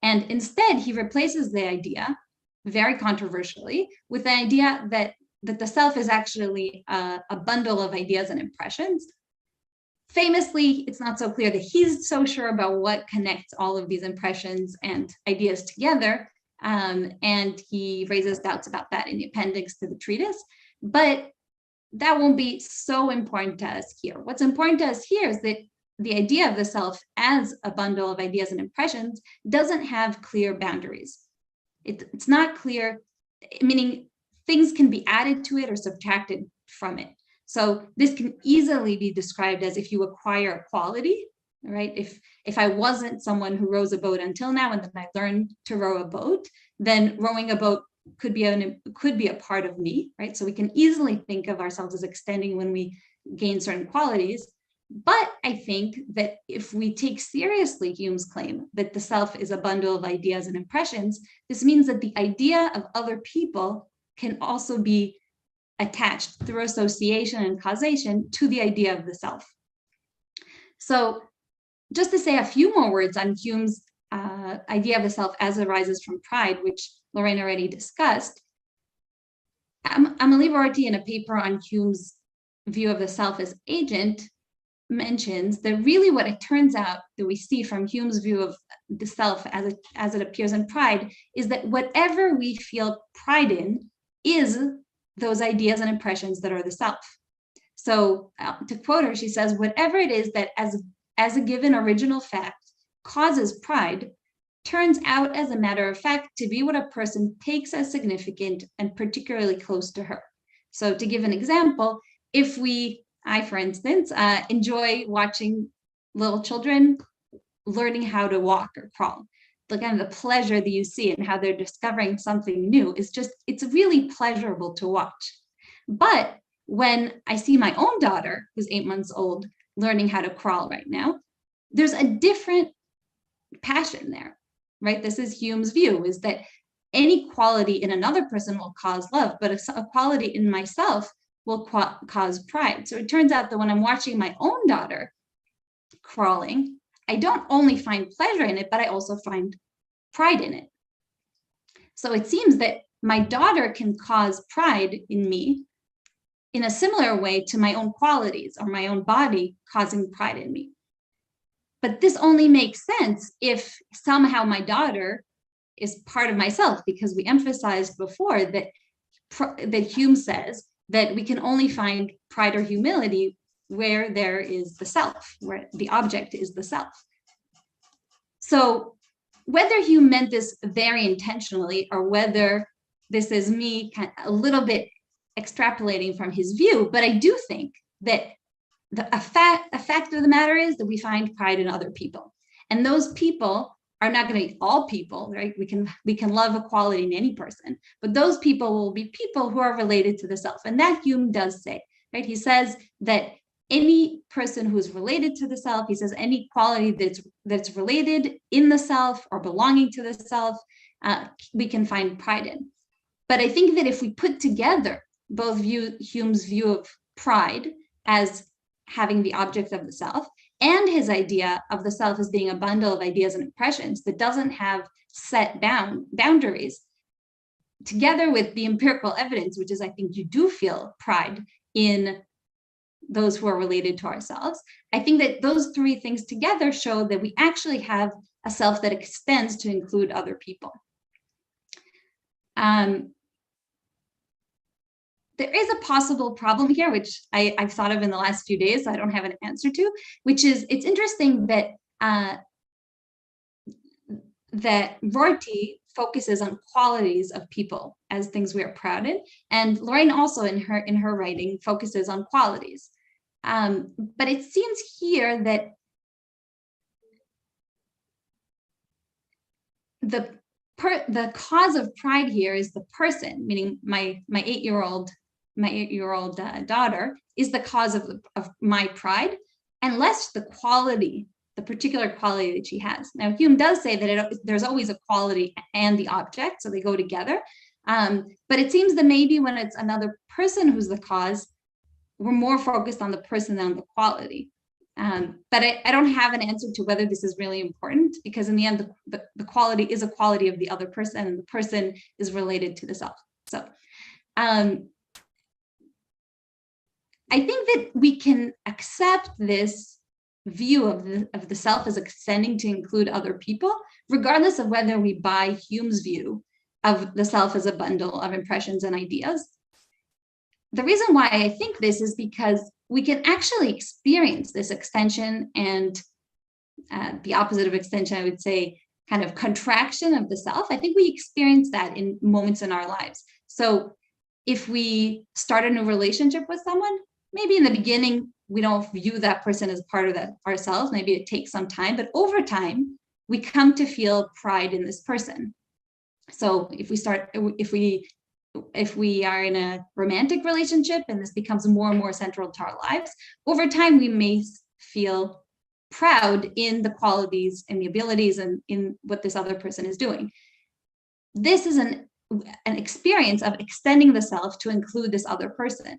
And instead, he replaces the idea, very controversially, with the idea that the self is actually a bundle of ideas and impressions. Famously, it's not so clear that he's so sure about what connects all of these impressions and ideas together, and he raises doubts about that in the appendix to the treatise. But that won't be so important to us here. What's important to us here is that the idea of the self as a bundle of ideas and impressions doesn't have clear boundaries. It's not clear, meaning things can be added to it or subtracted from it. So this can easily be described as if you acquire a quality, right? If I wasn't someone who rows a boat until now, and then I learned to row a boat, then rowing a boat could be a part of me, right? So we can easily think of ourselves as extending when we gain certain qualities. But I think that if we take seriously Hume's claim that the self is a bundle of ideas and impressions, this means that the idea of other people can also be attached through association and causation to the idea of the self. So just to say a few more words on Hume's idea of the self as it arises from pride, which Lorraine already discussed, Amélie Rorty, in a paper on Hume's view of the self as agent, mentions that really what it turns out that we see from Hume's view of the self as it appears in pride is that whatever we feel pride in is those ideas and impressions that are the self. So to quote her, she says, whatever it is that as a given original fact causes pride turns out as a matter of fact to be what a person takes as significant and particularly close to her. So to give an example, if I, for instance, enjoy watching little children learning how to walk or crawl. The kind of the pleasure that you see and how they're discovering something new is it's really pleasurable to watch. But when I see my own daughter, who's 8 months old, learning how to crawl right now, there's a different passion there, right? This is Hume's view, is that any quality in another person will cause love, but a quality in myself will cause pride. So it turns out that when I'm watching my own daughter crawling, I don't only find pleasure in it, but I also find pride in it. So it seems that my daughter can cause pride in me in a similar way to my own qualities or my own body causing pride in me. But this only makes sense if somehow my daughter is part of myself, because we emphasized before that Hume says that we can only find pride or humility where there is the self, where the object is the self. So whether Hume meant this very intentionally or whether this is me kind of a little bit extrapolating from his view, but I do think that a fact of the matter is that we find pride in other people. And those people are not going to be all people, right? We can love equality in any person, but those people will be people who are related to the self. And that Hume does say, right? He says that any person who is related to the self, he says any quality that's related in the self or belonging to the self, we can find pride in. But I think that if we put together both Hume's view of pride as having the object of the self and his idea of the self as being a bundle of ideas and impressions that doesn't have set boundaries, together with the empirical evidence, which is, I think you do feel pride in those who are related to ourselves, I think that those three things together show that we actually have a self that extends to include other people. There is a possible problem here, which I've thought of in the last few days, so I don't have an answer to, which is it's interesting that that Rorty focuses on qualities of people as things we are proud in, and Lorraine also in her writing focuses on qualities. But it seems here that the cause of pride here is the person, meaning my 8-year-old daughter is the cause of my pride, and less the quality, the particular quality that she has. Now, Hume does say that there's always a quality and the object, so they go together. But it seems that maybe when it's another person who's the cause, we're more focused on the person than the quality. But I don't have an answer to whether this is really important, because in the end, the quality is a quality of the other person, and the person is related to the self. So I think that we can accept this view of the self as extending to include other people, regardless of whether we buy Hume's view of the self as a bundle of impressions and ideas. The reason why I think this is because we can actually experience this extension and the opposite of extension, I would say, kind of contraction of the self. I think we experience that in moments in our lives. So if we start a new relationship with someone, maybe in the beginning, we don't view that person as part of that ourselves. Maybe it takes some time, but over time, we come to feel pride in this person. So if we are in a romantic relationship and this becomes more and more central to our lives, over time, we may feel proud in the qualities and the abilities and in what this other person is doing. This is an experience of extending the self to include this other person.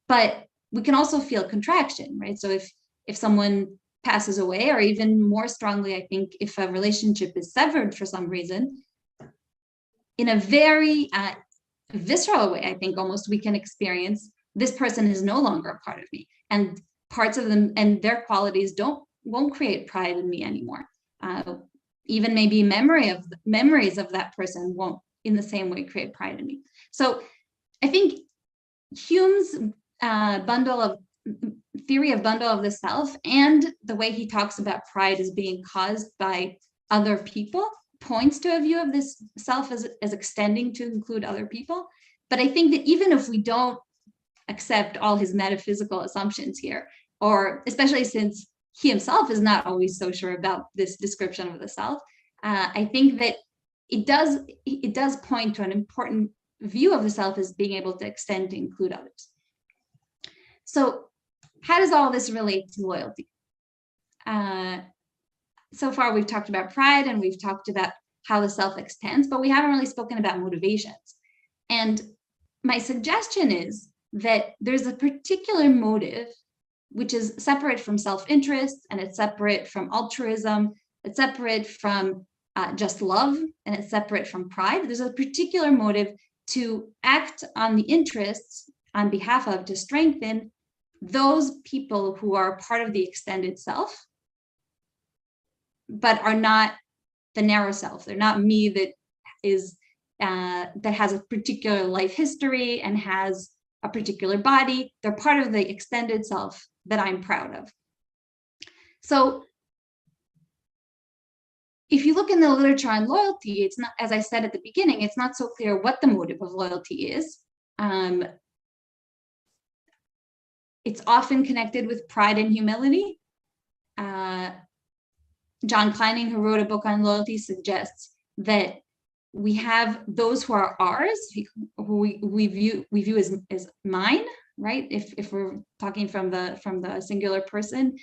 But we can also feel contraction, right? So if someone passes away, or even more strongly, I think if a relationship is severed for some reason, in a very visceral way, I think almost we can experience this person is no longer a part of me, and parts of them and their qualities won't create pride in me anymore. Even maybe memories of that person won't in the same way create pride in me. So I think Hume's theory of bundle of the self and the way he talks about pride as being caused by other people points to a view of this self as extending to include other people. But I think that even if we don't accept all his metaphysical assumptions here, or especially since he himself is not always so sure about this description of the self, I think that it does point to an important view of the self as being able to extend to include others. So how does all this relate to loyalty? So far, we've talked about pride and we've talked about how the self extends, but we haven't really spoken about motivations. And my suggestion is that there's a particular motive which is separate from self-interest, and it's separate from altruism, it's separate from just love, and it's separate from pride. There's a particular motive to act on the interests on behalf of, to strengthen those people who are part of the extended self, but are not the narrow self. They're not me that has a particular life history and has a particular body. They're part of the extended self that I'm proud of. So if you look in the literature on loyalty, it's not, as I said at the beginning, it's not so clear what the motive of loyalty is. It's often connected with pride and humility. John Kleining, who wrote a book on loyalty, suggests that we have those who are ours, who we view as mine, right? If we're talking from the singular person,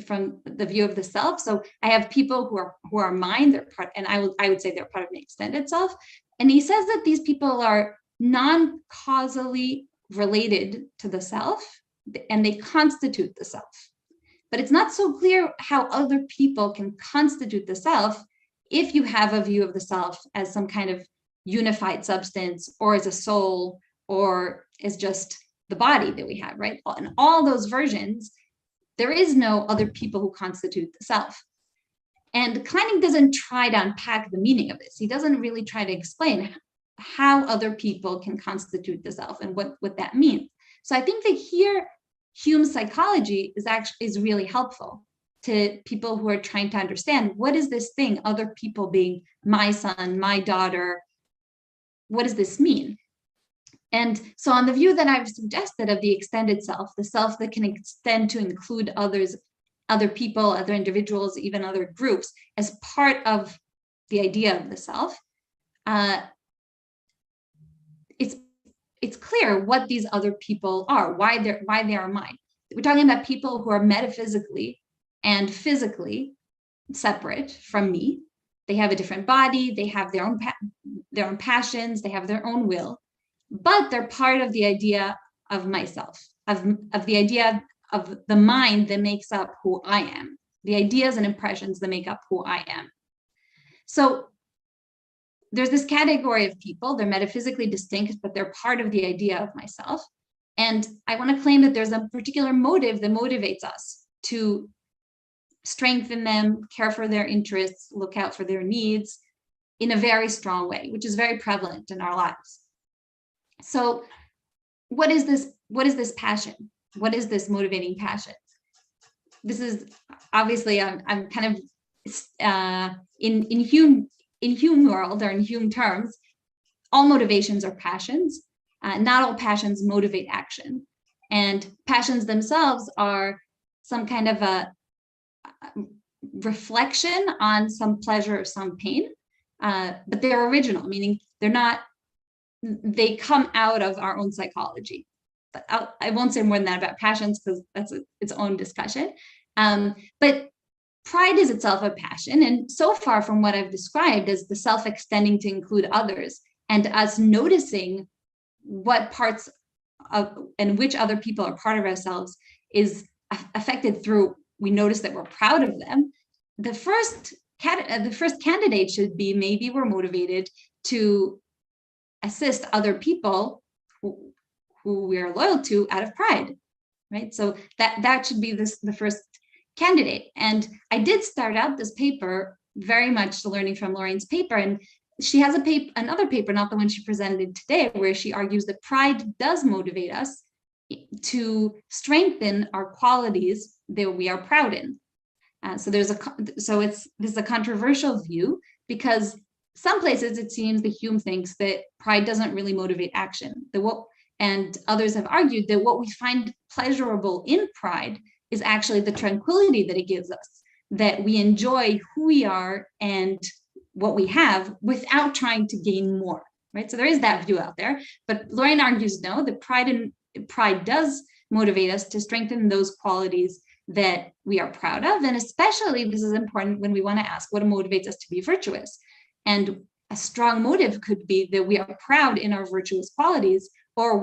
from the view of the self. So I have people who are mine, they're part, and I would say they're part of an extended self. And he says that these people are non-causally related to the self, and they constitute the self. But it's not so clear how other people can constitute the self if you have a view of the self as some kind of unified substance, or as a soul, or as just the body that we have, right? In all those versions, there is no other people who constitute the self. And Kleining doesn't try to unpack the meaning of this. He doesn't really try to explain how other people can constitute the self and what that means. So I think that here, Hume's psychology is really helpful to people who are trying to understand, what is this thing, other people being my son, my daughter, what does this mean? And so on the view that I've suggested of the extended self, the self that can extend to include others, other people, other individuals, even other groups, as part of the idea of the self, it's clear what these other people are, why they are mine. We're talking about people who are metaphysically and physically separate from me. They have a different body, they have their own passions, they have their own will, but they're part of the idea of myself, of the idea of the mind that makes up who I am, the ideas and impressions that make up who I am. So there's this category of people, they're metaphysically distinct, but they're part of the idea of myself. And I want to claim that there's a particular motive that motivates us to strengthen them, care for their interests, look out for their needs in a very strong way, which is very prevalent in our lives. So what is this passion? What is this motivating passion? This is obviously, I'm kind of in Hume world, or in Hume terms, all motivations are passions. Not all passions motivate action. And passions themselves are some kind of a reflection on some pleasure or some pain, but they're original, meaning they come out of our own psychology. But I won't say more than that about passions, because that's its own discussion. But pride is itself a passion. And so far from what I've described as the self extending to include others, and us noticing what parts of and which other people are part of ourselves is affected through, we notice that we're proud of them. The first candidate should be, maybe we're motivated to assist other people who we are loyal to out of pride, right? So that should be the first candidate. And I did start out this paper very much learning from Lorraine's paper, and she has another paper, not the one she presented today, where she argues that pride does motivate us to strengthen our qualities that we are proud in. So this is a controversial view, because some places it seems that Hume thinks that pride doesn't really motivate action. And others have argued that what we find pleasurable in pride is actually the tranquility that it gives us, that we enjoy who we are and what we have without trying to gain more, right? So there is that view out there, but Lorraine argues no, that pride does motivate us to strengthen those qualities that we are proud of. And especially this is important when we want to ask what motivates us to be virtuous. And a strong motive could be that we are proud in our virtuous qualities, or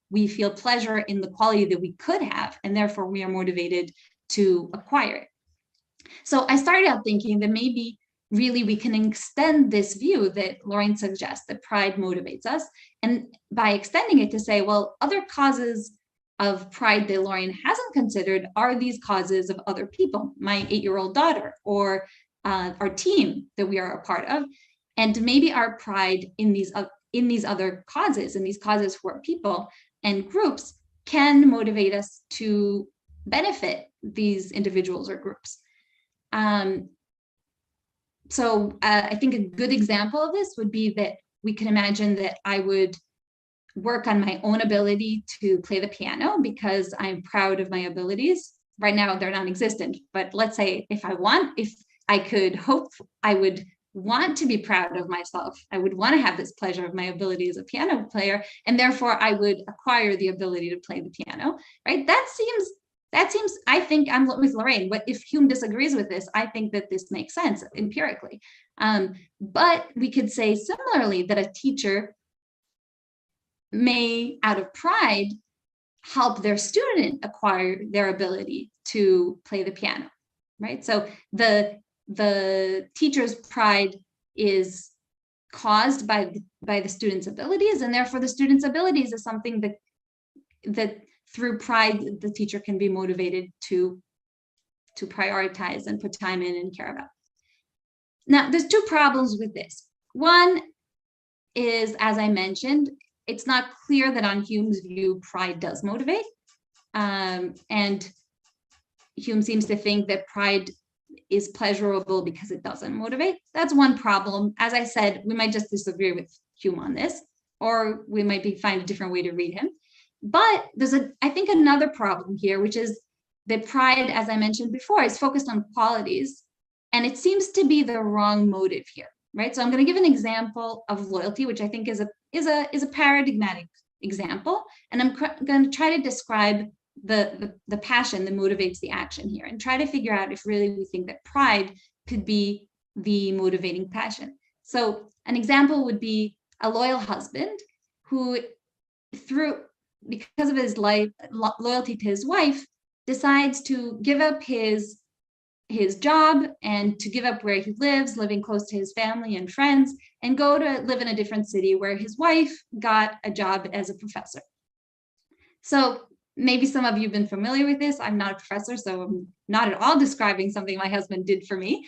we feel pleasure in the quality that we could have, and therefore we are motivated to acquire it. So I started out thinking that maybe really we can extend this view that Lorraine suggests, that pride motivates us, and by extending it to say, well, other causes of pride that Lorraine hasn't considered are these causes of other people, my 8-year-old daughter, or our team that we are a part of, and maybe our pride in these other causes, and these causes for people, and groups can motivate us to benefit these individuals or groups. So I think a good example of this would be that we can imagine that I would work on my own ability to play the piano because I'm proud of my abilities. Right now, they're non-existent, but let's say if I could hope, I would want to be proud of myself. I would want to have this pleasure of my ability as a piano player, and therefore I would acquire the ability to play the piano, right? That seems, I think I'm with Lorraine, but if Hume disagrees with this, I think that this makes sense empirically. But we could say similarly that a teacher may, out of pride, help their student acquire their ability to play the piano, right? So the teacher's pride is caused by the student's abilities, and therefore the student's abilities is something that through pride the teacher can be motivated to prioritize and put time in and care about. Now, there's two problems with this. One is, as I mentioned, it's not clear that on Hume's view, pride does motivate. And Hume seems to think that pride is pleasurable because it doesn't motivate. That's one problem. As I said, we might just disagree with Hume on this, or we might find a different way to read him. But there's I think another problem here, which is that pride, as I mentioned before, is focused on qualities, and it seems to be the wrong motive here, right? So I'm going to give an example of loyalty, which I think is a paradigmatic example, and I'm going to try to describe the passion that motivates the action here, and try to figure out if really we think that pride could be the motivating passion. So an example would be a loyal husband who, because of his loyalty to his wife, decides to give up his job and to give up where he lives, living close to his family and friends, and go to live in a different city where his wife got a job as a professor. So maybe some of you have been familiar with this. I'm not a professor, so I'm not at all describing something my husband did for me,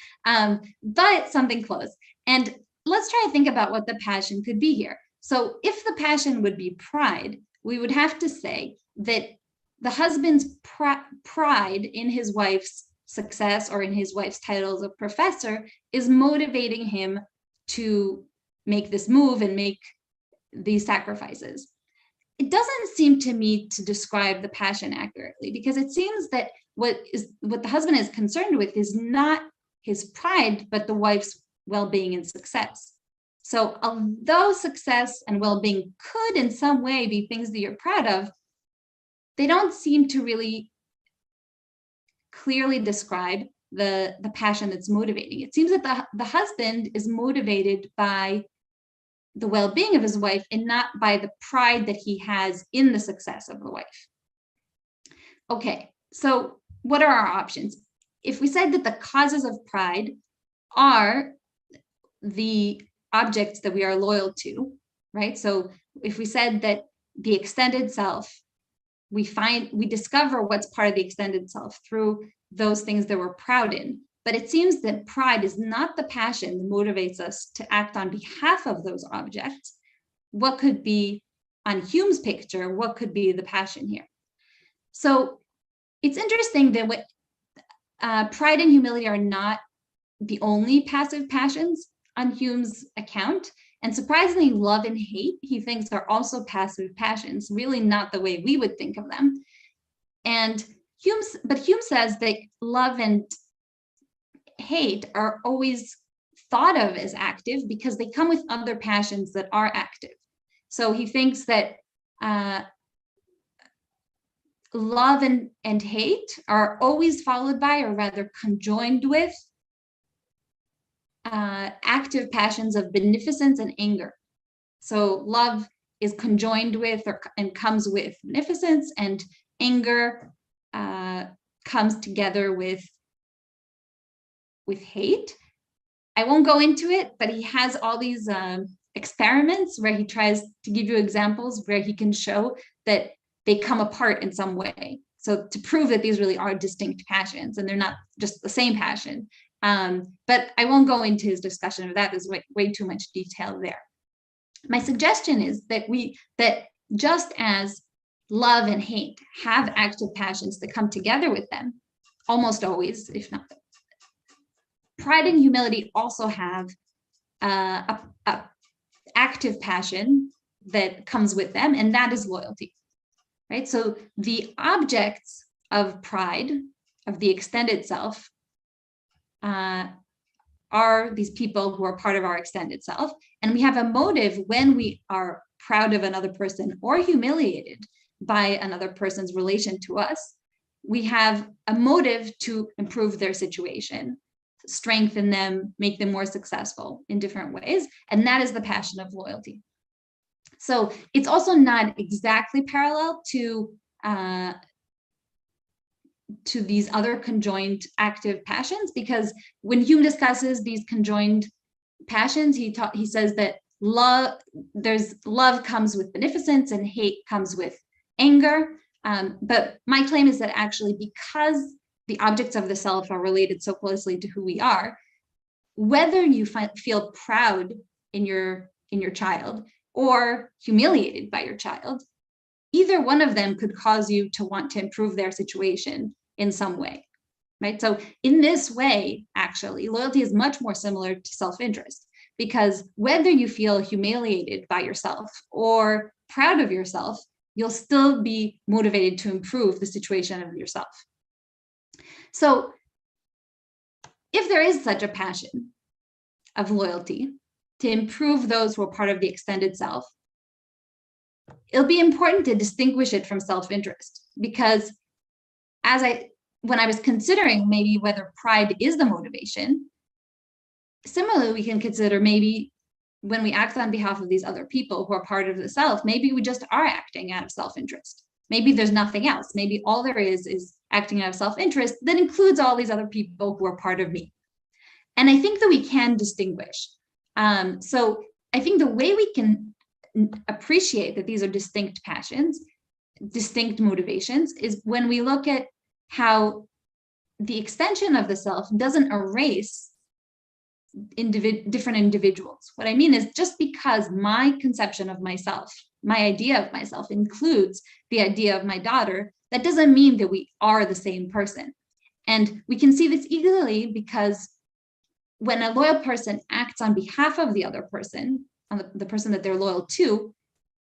but something close. And let's try to think about what the passion could be here. So if the passion would be pride, we would have to say that the husband's pride in his wife's success or in his wife's title as a professor is motivating him to make this move and make these sacrifices. It doesn't seem to me to describe the passion accurately, because it seems that what the husband is concerned with is not his pride, but the wife's well-being and success. So although success and well-being could in some way be things that you're proud of, they don't seem to really clearly describe the passion that's motivating. It seems that the husband is motivated by the well-being of his wife and not by the pride that he has in the success of the wife. Okay, so what are our options? If we said that the causes of pride are the objects that we are loyal to, right? So if we said that the extended self, we discover what's part of the extended self through those things that we're proud in. But it seems that pride is not the passion that motivates us to act on behalf of those objects. What could be, on Hume's picture, what could be the passion here? So it's interesting that pride and humility are not the only passive passions on Hume's account. And surprisingly, love and hate, he thinks, are also passive passions, really not the way we would think of them. And Hume says that love and hate are always thought of as active because they come with other passions that are active. So he thinks that love and hate are always followed by, or rather conjoined with, active passions of beneficence and anger. So love is conjoined with and comes with beneficence, and anger comes together with hate. I won't go into it, but he has all these experiments where he tries to give you examples where he can show that they come apart in some way. So to prove that these really are distinct passions and they're not just the same passion. But I won't go into his discussion of that. There's way too much detail there. My suggestion is that just as love and hate have active passions that come together with them, almost always, if not. Pride and humility also have a active passion that comes with them, and that is loyalty, right? So the objects of pride, of the extended self, are these people who are part of our extended self. And we have a motive when we are proud of another person or humiliated by another person's relation to us. We have a motive to improve their situation, strengthen them, make them more successful in different ways. And that is the passion of loyalty. So it's also not exactly parallel to these other conjoined active passions, because when Hume discusses these conjoined passions, he says that love comes with beneficence and hate comes with anger. But my claim is that actually, because the objects of the self are related so closely to who we are, whether you feel proud in your child or humiliated by your child, either one of them could cause you to want to improve their situation in some way, right? So in this way, actually, loyalty is much more similar to self-interest, because whether you feel humiliated by yourself or proud of yourself, you'll still be motivated to improve the situation of yourself. So if there is such a passion of loyalty to improve those who are part of the extended self, it'll be important to distinguish it from self-interest, because when I was considering maybe whether pride is the motivation, similarly, we can consider maybe when we act on behalf of these other people who are part of the self, maybe we just are acting out of self-interest. Maybe there's nothing else. Maybe all there is acting out of self-interest that includes all these other people who are part of me. And I think that we can distinguish. So I think the way we can appreciate that these are distinct passions, distinct motivations, is when we look at how the extension of the self doesn't erase different individuals. What I mean is, just because my conception of myself, my idea of myself includes the idea of my daughter, that doesn't mean that we are the same person. And we can see this easily because when a loyal person acts on behalf of the other person, on the person that they're loyal to,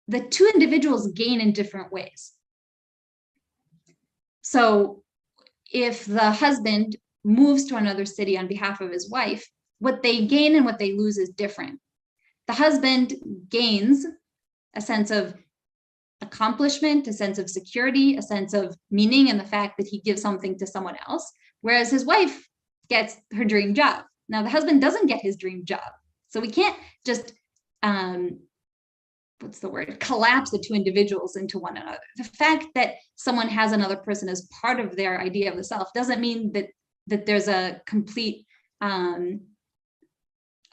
the two individuals gain in different ways. So if the husband moves to another city on behalf of his wife, what they gain and what they lose is different. The husband gains a sense of accomplishment, a sense of security, a sense of meaning, and the fact that he gives something to someone else, whereas his wife gets her dream job. Now, the husband doesn't get his dream job. So we can't just, collapse the two individuals into one another. The fact that someone has another person as part of their idea of the self doesn't mean that there's a complete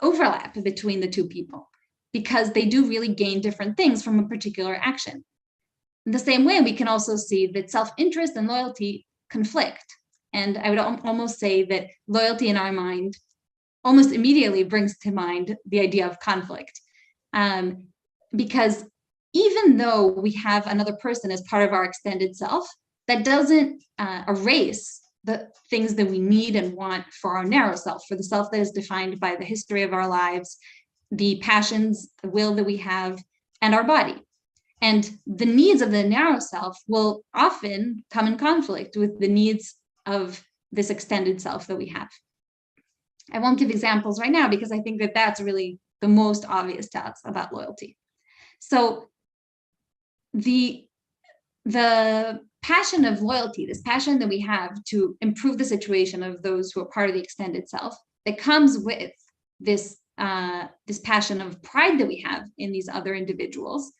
overlap between the two people, because they do really gain different things from a particular action. In the same way, we can also see that self-interest and loyalty conflict. And I would almost say that loyalty in our mind almost immediately brings to mind the idea of conflict. Because even though we have another person as part of our extended self, that doesn't erase the things that we need and want for our narrow self, for the self that is defined by the history of our lives, the passions, the will that we have, and our body. And the needs of the narrow self will often come in conflict with the needs of this extended self that we have. I won't give examples right now because I think that that's really the most obvious to us about loyalty. So the passion of loyalty, this passion that we have to improve the situation of those who are part of the extended self, that comes with this passion of pride that we have in these other individuals,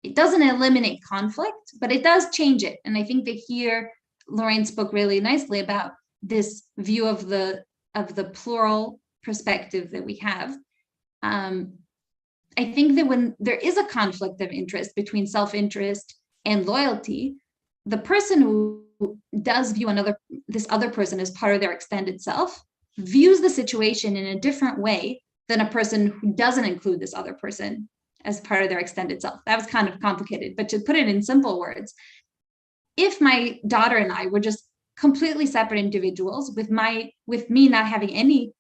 it doesn't eliminate conflict, but it does change it. And I think that here Lorraine spoke really nicely about this view of the plural perspective that we have. I think that when there is a conflict of interest between self-interest and loyalty, the person who does view this other person as part of their extended self views the situation in a different way than a person who doesn't include this other person as part of their extended self. That was kind of complicated, but to put it in simple words, if my daughter and I were just completely separate individuals with me not having any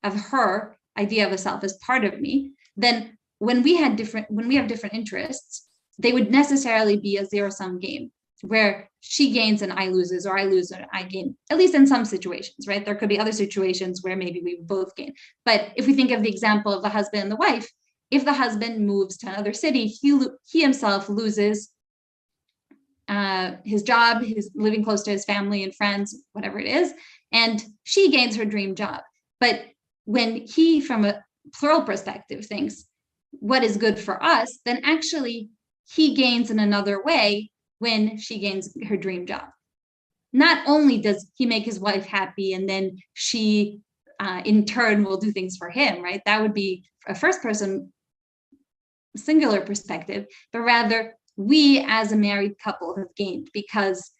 of her idea of a self as part of me, then when we have different interests, they would necessarily be a zero-sum game where she gains and I loses, or I lose and I gain, at least in some situations, right? There could be other situations where maybe we both gain. But if we think of the example of the husband and the wife, if the husband moves to another city, he himself loses his job, his living close to his family and friends, whatever it is, and she gains her dream job. But when he, from a plural perspective, thinks what is good for us, then actually he gains in another way when she gains her dream job. Not only does he make his wife happy, and then she in turn will do things for him, right? That would be a first person singular perspective, but rather we as a married couple have gained because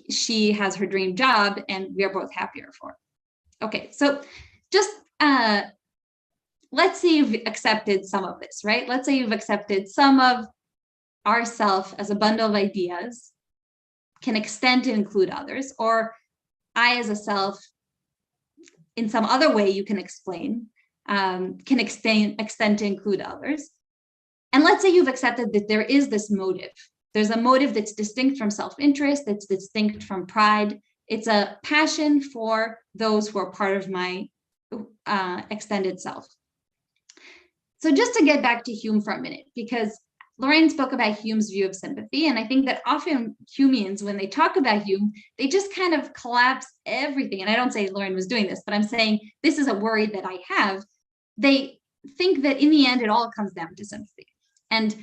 she has her dream job and we are both happier for it. Okay, so just let's say you've accepted some of this, right? Let's say you've accepted some of ourself as a bundle of ideas can extend to include others, or I as a self in some other way you can explain can extend to include others. And let's say you've accepted that there is this motive. There's a motive that's distinct from self-interest, that's distinct from pride. It's a passion for those who are part of my extended self. So just to get back to Hume for a minute, because Lorraine spoke about Hume's view of sympathy, and I think that often Humeans, when they talk about Hume, they just kind of collapse everything. And I don't say Lorraine was doing this, but I'm saying this is a worry that I have. They think that in the end, it all comes down to sympathy. And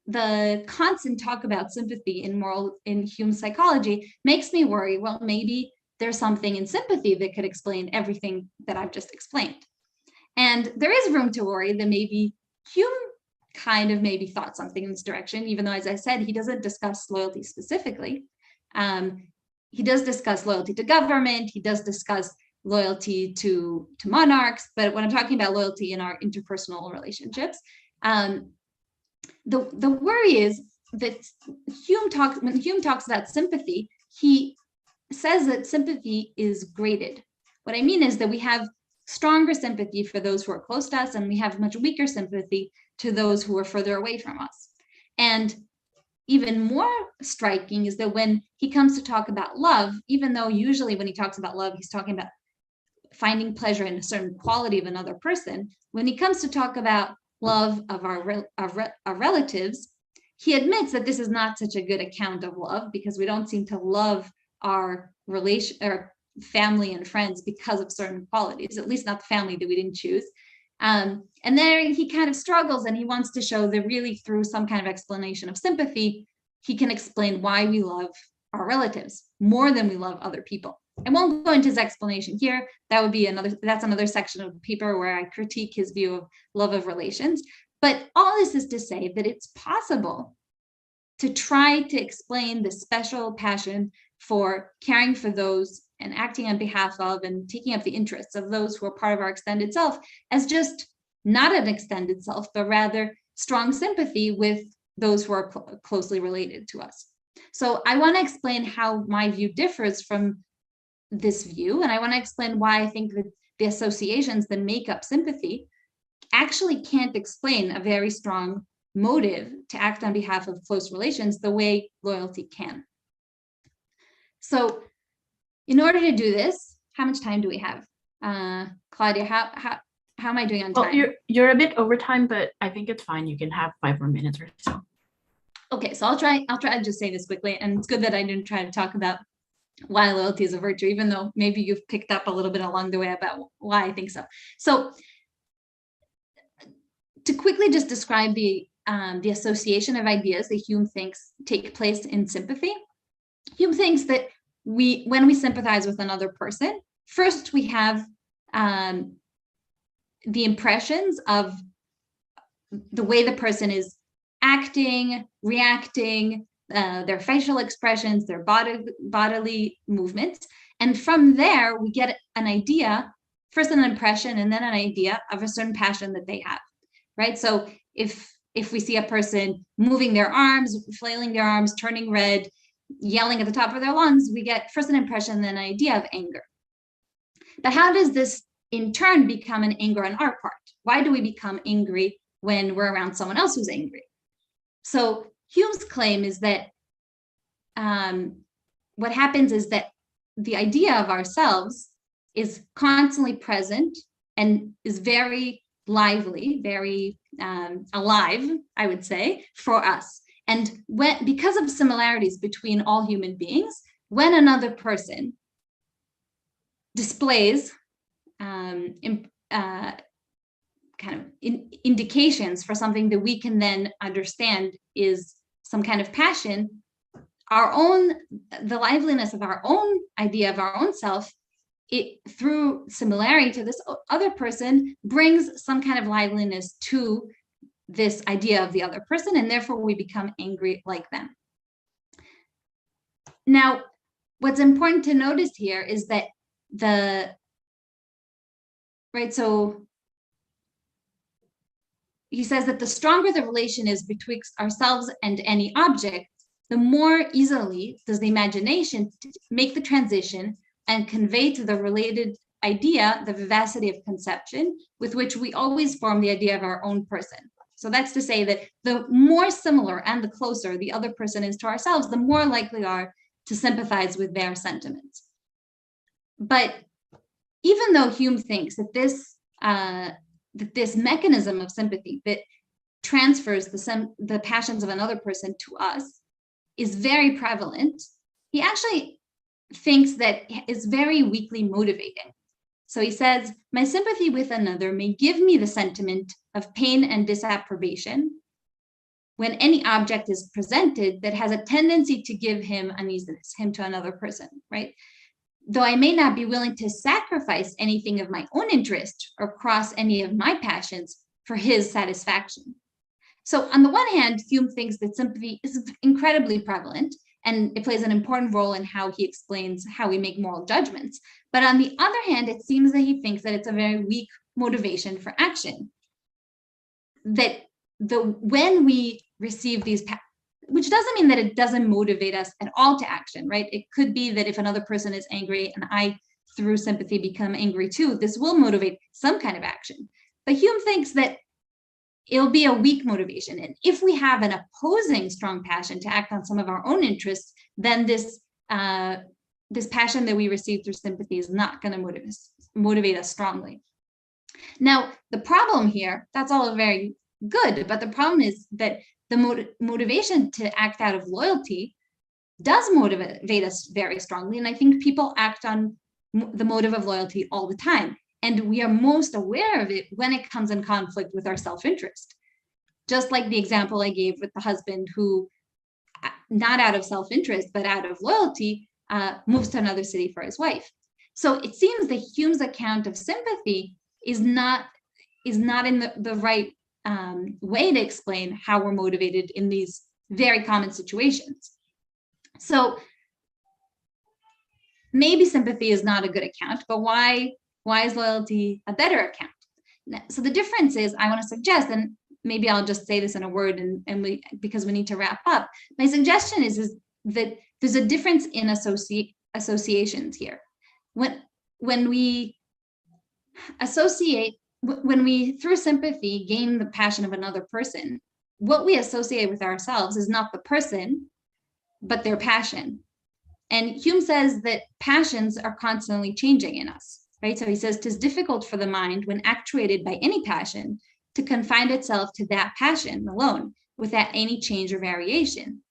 the constant talk about sympathy in Hume's psychology makes me worry, well, maybe there's something in sympathy that could explain everything that I've just explained. And there is room to worry that maybe Hume kind of maybe thought something in this direction, even though, as I said, he doesn't discuss loyalty specifically. He does discuss loyalty to government. He does discuss loyalty to monarchs. But when I'm talking about loyalty in our interpersonal relationships, the worry is that when Hume talks about sympathy, he says that sympathy is graded. What I mean is that we have stronger sympathy for those who are close to us, and we have much weaker sympathy to those who are further away from us. And even more striking is that when he comes to talk about love, even though usually when he talks about love, he's talking about finding pleasure in a certain quality of another person, when he comes to talk about love of our relatives, he admits that this is not such a good account of love because we don't seem to love our family and friends because of certain qualities, at least not the family that we didn't choose. And there he kind of struggles, and he wants to show that really through some kind of explanation of sympathy, he can explain why we love our relatives more than we love other people. I won't go into his explanation here. That's another section of the paper where I critique his view of love of relations. But all this is to say that it's possible to try to explain the special passion for caring for those and acting on behalf of and taking up the interests of those who are part of our extended self as just not an extended self, but rather strong sympathy with those who are closely related to us. So I want to explain how my view differs from this view, and I want to explain why I think that the associations that make up sympathy actually can't explain a very strong motive to act on behalf of close relations the way loyalty can. So in order to do this, how much time do we have? Claudia, how am I doing on time? Well, you're a bit over time, but I think it's fine. You can have 5 more minutes or so. Okay, so I'll try to just say this quickly, and it's good that I didn't try to talk about why loyalty is a virtue, even though maybe you've picked up a little bit along the way about why I think so. So to quickly just describe the association of ideas that Hume thinks take place in sympathy, Hume thinks that when we sympathize with another person, first we have the impressions of the way the person is acting, reacting, their facial expressions, their bodily movements. And from there, we get an idea, first an impression, and then an idea of a certain passion that they have. right? So if we see a person moving their arms, flailing their arms, turning red, yelling at the top of their lungs, we get first an impression, then an idea of anger. But how does this in turn become an anger on our part? Why do we become angry when we're around someone else who's angry? So Hume's claim is that what happens is that the idea of ourselves is constantly present and is very lively, very alive, I would say, for us. And because of similarities between all human beings, when another person displays indications for something that we can then understand is some kind of passion, the liveliness of our own idea of our own self, it through similarity to this other person brings some kind of liveliness to this idea of the other person, and therefore we become angry like them. Now, what's important to notice here is that so he says that the stronger the relation is betwixt ourselves and any object, the more easily does the imagination make the transition and convey to the related idea the vivacity of conception with which we always form the idea of our own person. So that's to say that the more similar and the closer the other person is to ourselves, the more likely we are to sympathize with their sentiments. But even though Hume thinks that this mechanism of sympathy that transfers the passions of another person to us is very prevalent, he actually thinks that it's very weakly motivating. So he says, my sympathy with another may give me the sentiment of pain and disapprobation when any object is presented that has a tendency to give him uneasiness, him to another person, right? Though I may not be willing to sacrifice anything of my own interest or cross any of my passions for his satisfaction. So on the one hand, Hume thinks that sympathy is incredibly prevalent, and it plays an important role in how he explains how we make moral judgments. But on the other hand, it seems that he thinks that it's a very weak motivation for action. That when we receive these, which doesn't mean that it doesn't motivate us at all to action, right? It could be that if another person is angry and I, through sympathy, become angry too, this will motivate some kind of action. But Hume thinks that it'll be a weak motivation. And if we have an opposing strong passion to act on some of our own interests, then this passion that we receive through sympathy is not going to motivate us strongly. Now, the problem here, that's all very good, but the problem is that the motivation to act out of loyalty does motivate us very strongly. And I think people act on the motive of loyalty all the time. And we are most aware of it when it comes in conflict with our self-interest. Just like the example I gave with the husband who, not out of self-interest, but out of loyalty, moves to another city for his wife. So it seems that Hume's account of sympathy is not in the right way to explain how we're motivated in these very common situations. So maybe sympathy is not a good account, but why is loyalty a better account? So the difference is, I want to suggest, and maybe I'll just say this in a word, because we need to wrap up. My suggestion is that there's a difference in associations here. When we associate, when we through sympathy gain the passion of another person, what we associate with ourselves is not the person, but their passion. And Hume says that passions are constantly changing in us. Right? So he says, 'tis difficult for the mind, when actuated by any passion, to confine itself to that passion alone, without any change or variation.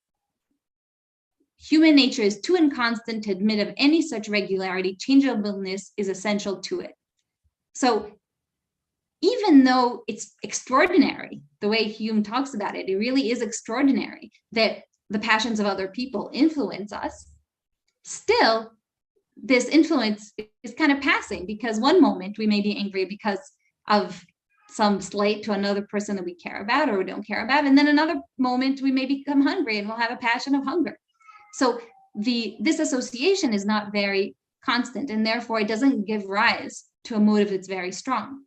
Human nature is too inconstant to admit of any such regularity. Changeableness is essential to it. So even though it's extraordinary, the way Hume talks about it, it really is extraordinary that the passions of other people influence us, still, this influence is kind of passing, because one moment we may be angry because of some slight to another person that we care about or we don't care about, and then another moment we may become hungry and we'll have a passion of hunger. So this association is not very constant, and therefore it doesn't give rise to a motive that's very strong.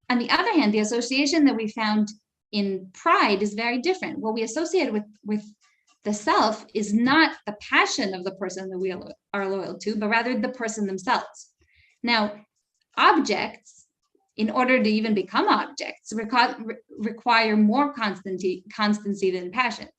on the other hand, the association that we found in pride is very different. What we associate with the self is not the passion of the person that we are loyal to, but rather the person themselves. Now, objects, in order to even become objects, require more constancy than passions.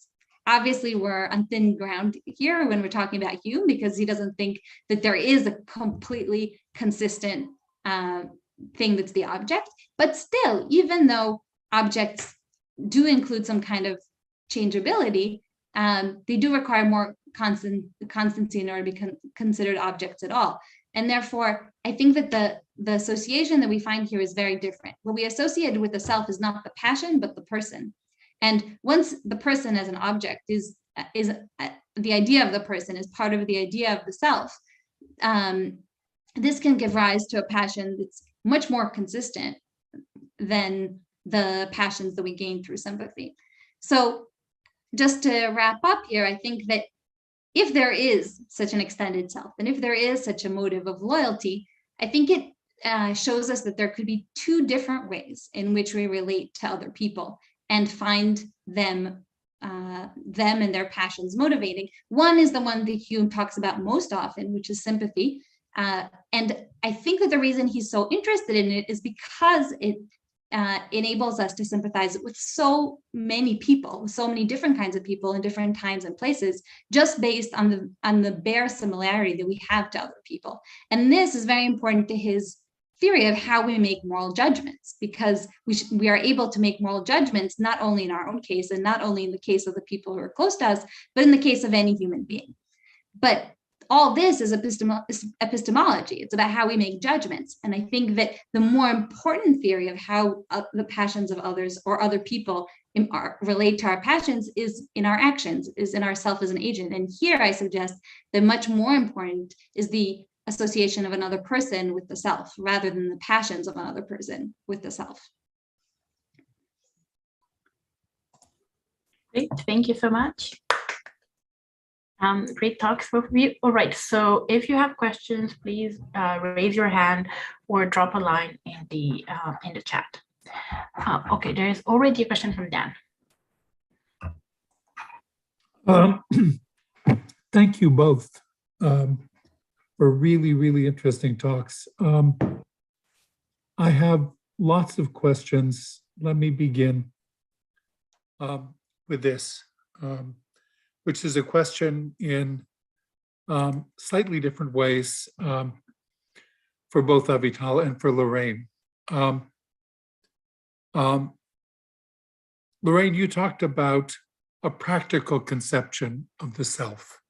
Obviously, we're on thin ground here when we're talking about Hume, because he doesn't think that there is a completely consistent thing that's the object. But still, even though objects do include some kind of changeability, they do require more constancy in order to be considered objects at all. And therefore, I think that the association that we find here is very different. What we associated with the self is not the passion, but the person. And once the person as an object is the idea of the person is part of the idea of the self, this can give rise to a passion that's much more consistent than the passions that we gain through sympathy. So just to wrap up here, I think that if there is such an extended self, and if there is such a motive of loyalty, I think it shows us that there could be two different ways in which we relate to other people and find them and their passions motivating. One is the one that Hume talks about most often, which is sympathy. And I think that the reason he's so interested in it is because it enables us to sympathize with so many people, so many different kinds of people in different times and places, just based on the bare similarity that we have to other people. And this is very important to his theory of how we make moral judgments, because we are able to make moral judgments not only in our own case and not only in the case of the people who are close to us, but in the case of any human being. But all this is epistemology. It's about how we make judgments. And I think that the more important theory of how the passions of others or other people relate to our passions is in our actions, is in ourself as an agent. And here I suggest that much more important is the association of another person with the self, rather than the passions of another person with the self. Great, thank you so much. Great talks, both of you. All right, so if you have questions, please raise your hand or drop a line in the chat. Okay, there is already a question from Dan. Thank you both for really, really interesting talks. I have lots of questions. Let me begin with this. Which is a question in slightly different ways for both Avital and for Lorraine. Lorraine, you talked about a practical conception of the self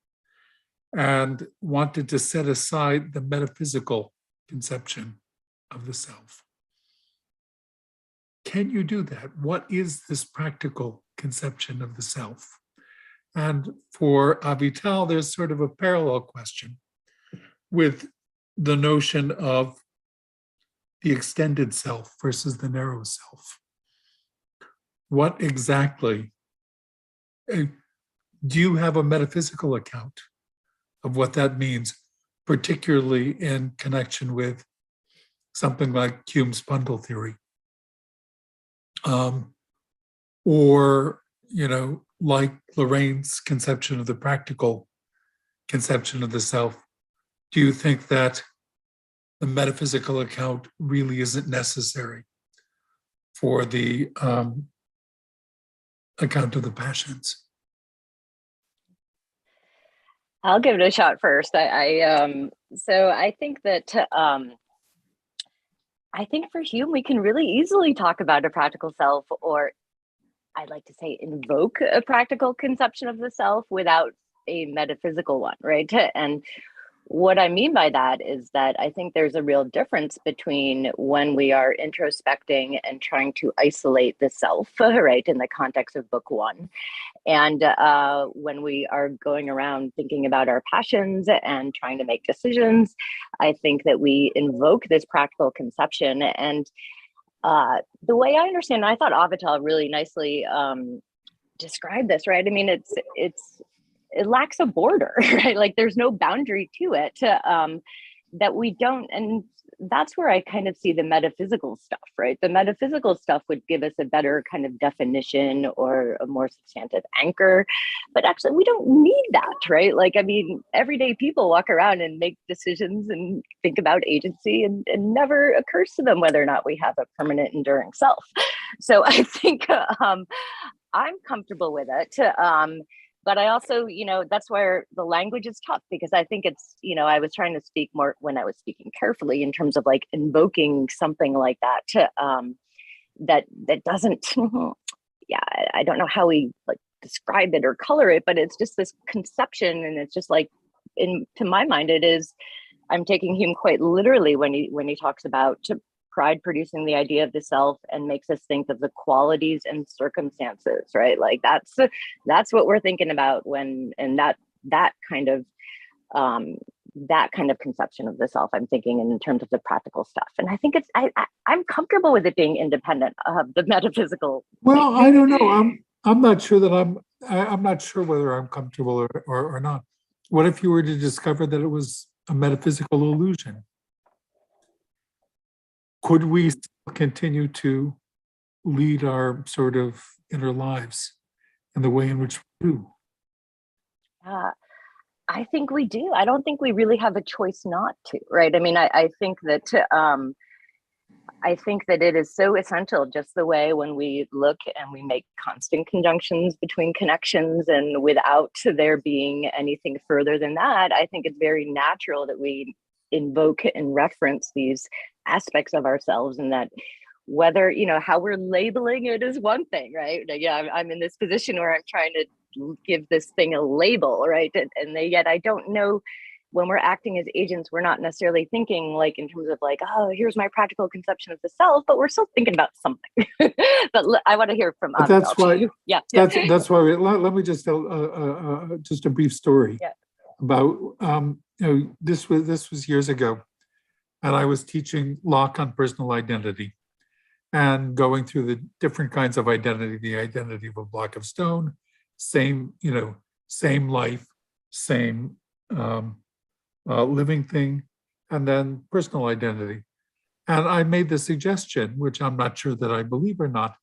and wanted to set aside the metaphysical conception of the self. Can you do that? What is this practical conception of the self? And for Avital, there's sort of a parallel question with the notion of the extended self versus the narrow self. What exactly, do you have a metaphysical account of what that means, particularly in connection with something like Hume's bundle theory? Or, like Lorraine's conception of the practical conception of the self, do you think that the metaphysical account really isn't necessary for the account of the passions? I'll give it a shot first. So I think that I think for Hume, we can really easily talk about a practical self, or I'd like to say invoke a practical conception of the self without a metaphysical one, right? And what I mean by that is that I think there's a real difference between when we are introspecting and trying to isolate the self, right, in the context of book one, and when we are going around thinking about our passions and trying to make decisions. I think that we invoke this practical conception. And the way I understand, I thought Avital really nicely described this, right? I mean, it lacks a border, right? Like there's no boundary to it, that we don't, and that's where I kind of see the metaphysical stuff, right? The metaphysical stuff would give us a better kind of definition or a more substantive anchor, but actually we don't need that, right? Like, I mean, everyday people walk around and make decisions and think about agency, and never occurs to them whether or not we have a permanent enduring self. So I think I'm comfortable with it. But I also, that's where the language is tough, because I think it's, I was trying to speak more when I was speaking carefully in terms of like invoking something like that, that doesn't, yeah, I don't know how we like describe it or color it, but it's just this conception. And it's just like, to my mind, it is, I'm taking Hume quite literally when he talks about pride producing the idea of the self and makes us think of the qualities and circumstances, right? Like that's what we're thinking about when, and that kind of conception of the self, I'm thinking in terms of the practical stuff. And I think I'm comfortable with it being independent of the metaphysical. Well, I don't know. I'm not sure that I'm not sure whether I'm comfortable or not. What if you were to discover that it was a metaphysical illusion? Could we still continue to lead our sort of inner lives in the way in which we do? I think we do. I don't think we really have a choice not to, right? I mean, I think that it is so essential, just the way when we look and we make constant conjunctions between connections, and without there being anything further than that, I think it's very natural that we invoke and reference these aspects of ourselves, and that whether, how we're labeling it is one thing, right? Yeah, I'm in this position where I'm trying to give this thing a label, right? And yet I don't know, when we're acting as agents, we're not necessarily thinking like in terms of like, oh, here's my practical conception of the self, but we're still thinking about something. But I want to hear from But that's why, yeah. That's why let me just tell just a brief story about this was years ago, and I was teaching Locke on personal identity and going through the different kinds of identity, the identity of a block of stone, same life, same living thing, and then personal identity. And I made the suggestion, which I'm not sure that I believe or not,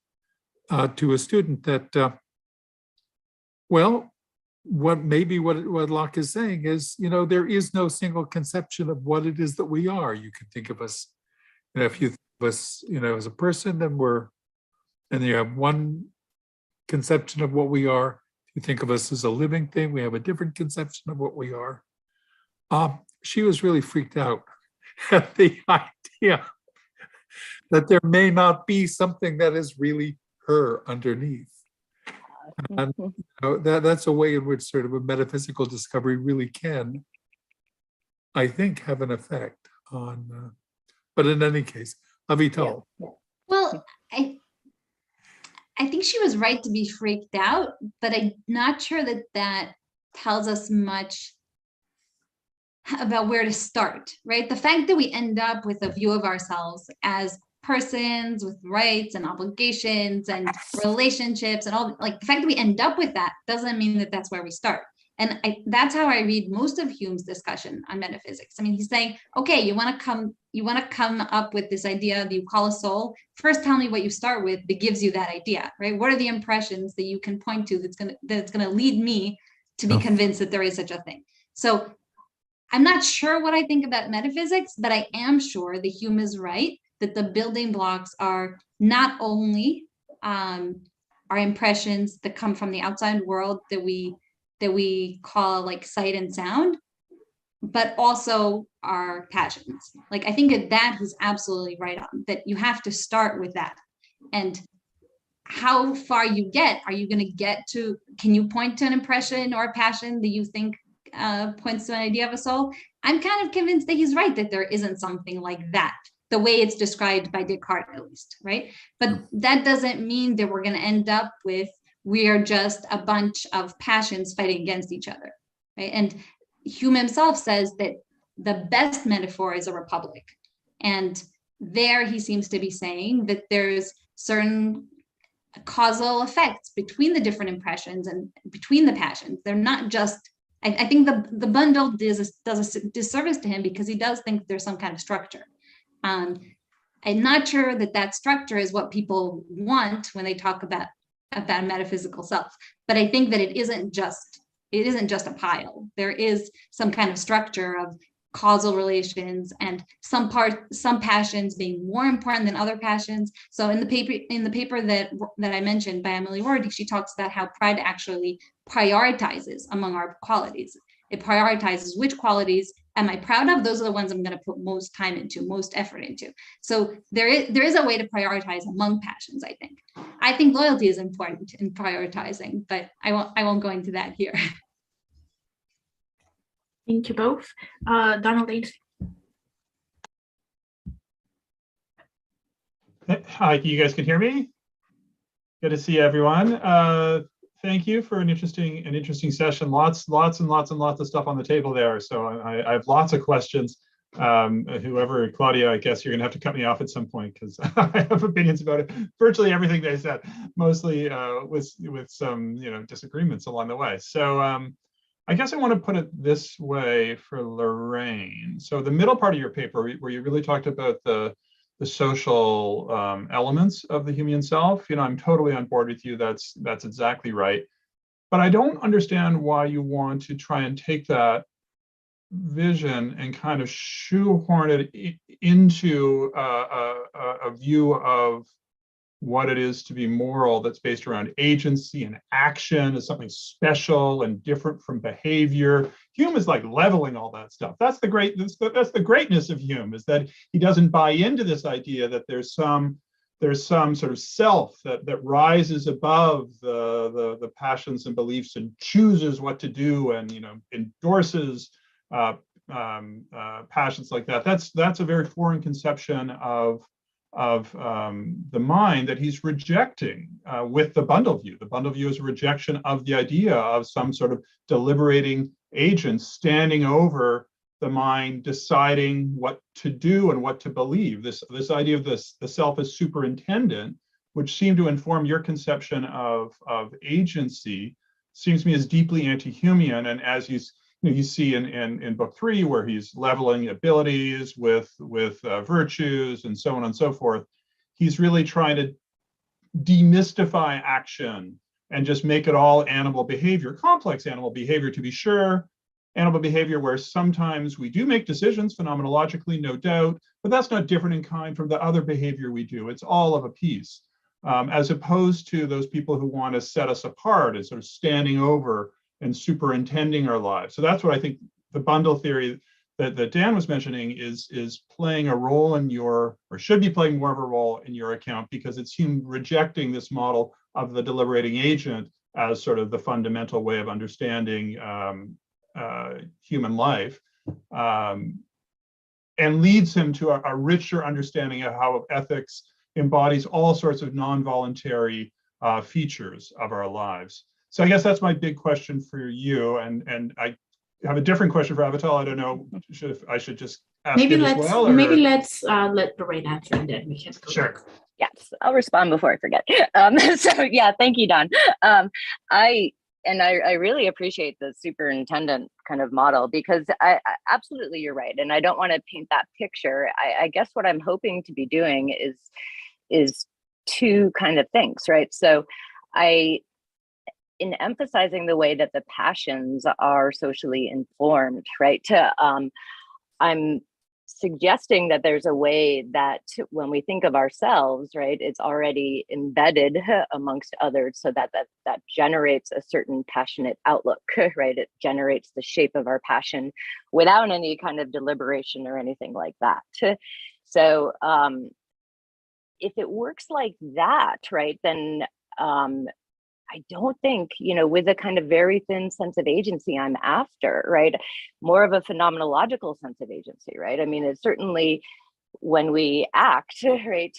to a student that, well, what Locke is saying is, there is no single conception of what it is that we are. You can think of us, if you think of us, as a person, then you have one conception of what we are. If you think of us as a living thing, we have a different conception of what we are. She was really freaked out at the idea that there may not be something that is really her underneath. And that's a way in which sort of a metaphysical discovery really can, I think, have an effect on, but in any case, Avital. Well, I think she was right to be freaked out, but I'm not sure that tells us much about where to start, right? The fact that we end up with a view of ourselves as persons with rights and obligations and relationships and all, like the fact that we end up with that doesn't mean that that's where we start. And that's how I read most of Hume's discussion on metaphysics. I mean, he's saying, okay, you want to come up with this idea that you call a soul. First, tell me what you start with that gives you that idea, right? What are the impressions that you can point to that's gonna lead me to be convinced that there is such a thing? So I'm not sure what I think about metaphysics, but I am sure that Hume is right, that the building blocks are not only our impressions that come from the outside world that we call like sight and sound, but also our passions. Like, I think that he's absolutely right on, that you have to start with that. And how far you get, are you going to get to, can you point to an impression or a passion that you think points to an idea of a soul? I'm kind of convinced that he's right, that there isn't something like that, the way it's described by Descartes, at least, right? But that doesn't mean that we're going to end up with, we are just a bunch of passions fighting against each other, right? And Hume himself says that the best metaphor is a republic. And there he seems to be saying that there's certain causal effects between the different impressions and between the passions. They're not just, I think the bundle does a disservice to him, because he does think there's some kind of structure. I'm not sure that that structure is what people want when they talk about metaphysical self, but I think that it isn't just a pile. There is some kind of structure of causal relations and some passions being more important than other passions. So in the paper that I mentioned by Emily Rorty, she talks about how pride actually prioritizes among our qualities. It prioritizes which qualities am I proud of? Those are the ones I'm going to put most time into, most effort into. So there is a way to prioritize among passions, I think. I think loyalty is important in prioritizing, but I won't go into that here. Thank you both. Donald Ainsley. Hi, you guys can hear me? Good to see everyone. Thank you for an interesting session. Lots and lots of stuff on the table there. So I have lots of questions. Whoever, Claudia, I guess you're gonna have to cut me off at some point because I have opinions about it. Virtually everything they said, mostly with some disagreements along the way. So I guess I want to put it this way for Lorraine. So the middle part of your paper, where you really talked about the social elements of the Humean self, I'm totally on board with you. That's exactly right. But I don't understand why you want to try and take that vision and kind of shoehorn it into a view of what it is to be moral that's based around agency and action as something special and different from behavior. Hume is like leveling all that stuff. That's the greatness of Hume, is that he doesn't buy into this idea that there's some sort of self that rises above the passions and beliefs and chooses what to do and endorses passions like that. That's a very foreign conception of the mind that he's rejecting with the bundle view. The bundle view is a rejection of the idea of some sort of deliberating agent standing over the mind, deciding what to do and what to believe. This idea of the self as superintendent, which seemed to inform your conception of agency, seems to me as deeply anti-Humean. And as you see in book 3, where he's leveling abilities with virtues and so on and so forth, he's really trying to demystify action and just make it all animal behavior, complex animal behavior to be sure, animal behavior where sometimes we do make decisions phenomenologically, no doubt, but that's not different in kind from the other behavior we do. It's all of a piece, as opposed to those people who want to set us apart as sort of standing over and superintending our lives. So that's what I think the bundle theory that Dan was mentioning is playing a role in your, or should be playing more of a role in your account, because it's Hume rejecting this model of the deliberating agent as sort of the fundamental way of understanding human life, and leads him to a richer understanding of how ethics embodies all sorts of non-voluntary features of our lives. So I guess that's my big question for you, and I have a different question for Avital. I don't know if I should just ask it as well. Maybe let's let Lorraine answer and then we can go. Sure. Yes, I'll respond before I forget. So yeah, thank you, Don. I really appreciate the superintendent kind of model, because I absolutely, you're right, and I don't want to paint that picture. I guess what I'm hoping to be doing is two kind of things, right? So in emphasizing the way that the passions are socially informed, right? I'm suggesting that there's a way that when we think of ourselves, right, it's already embedded amongst others, so that generates a certain passionate outlook, right? It generates the shape of our passion without any kind of deliberation or anything like that. So if it works like that, right, then I don't think, with a kind of very thin sense of agency I'm after, right? More of a phenomenological sense of agency, right? I mean, it's certainly when we act, right?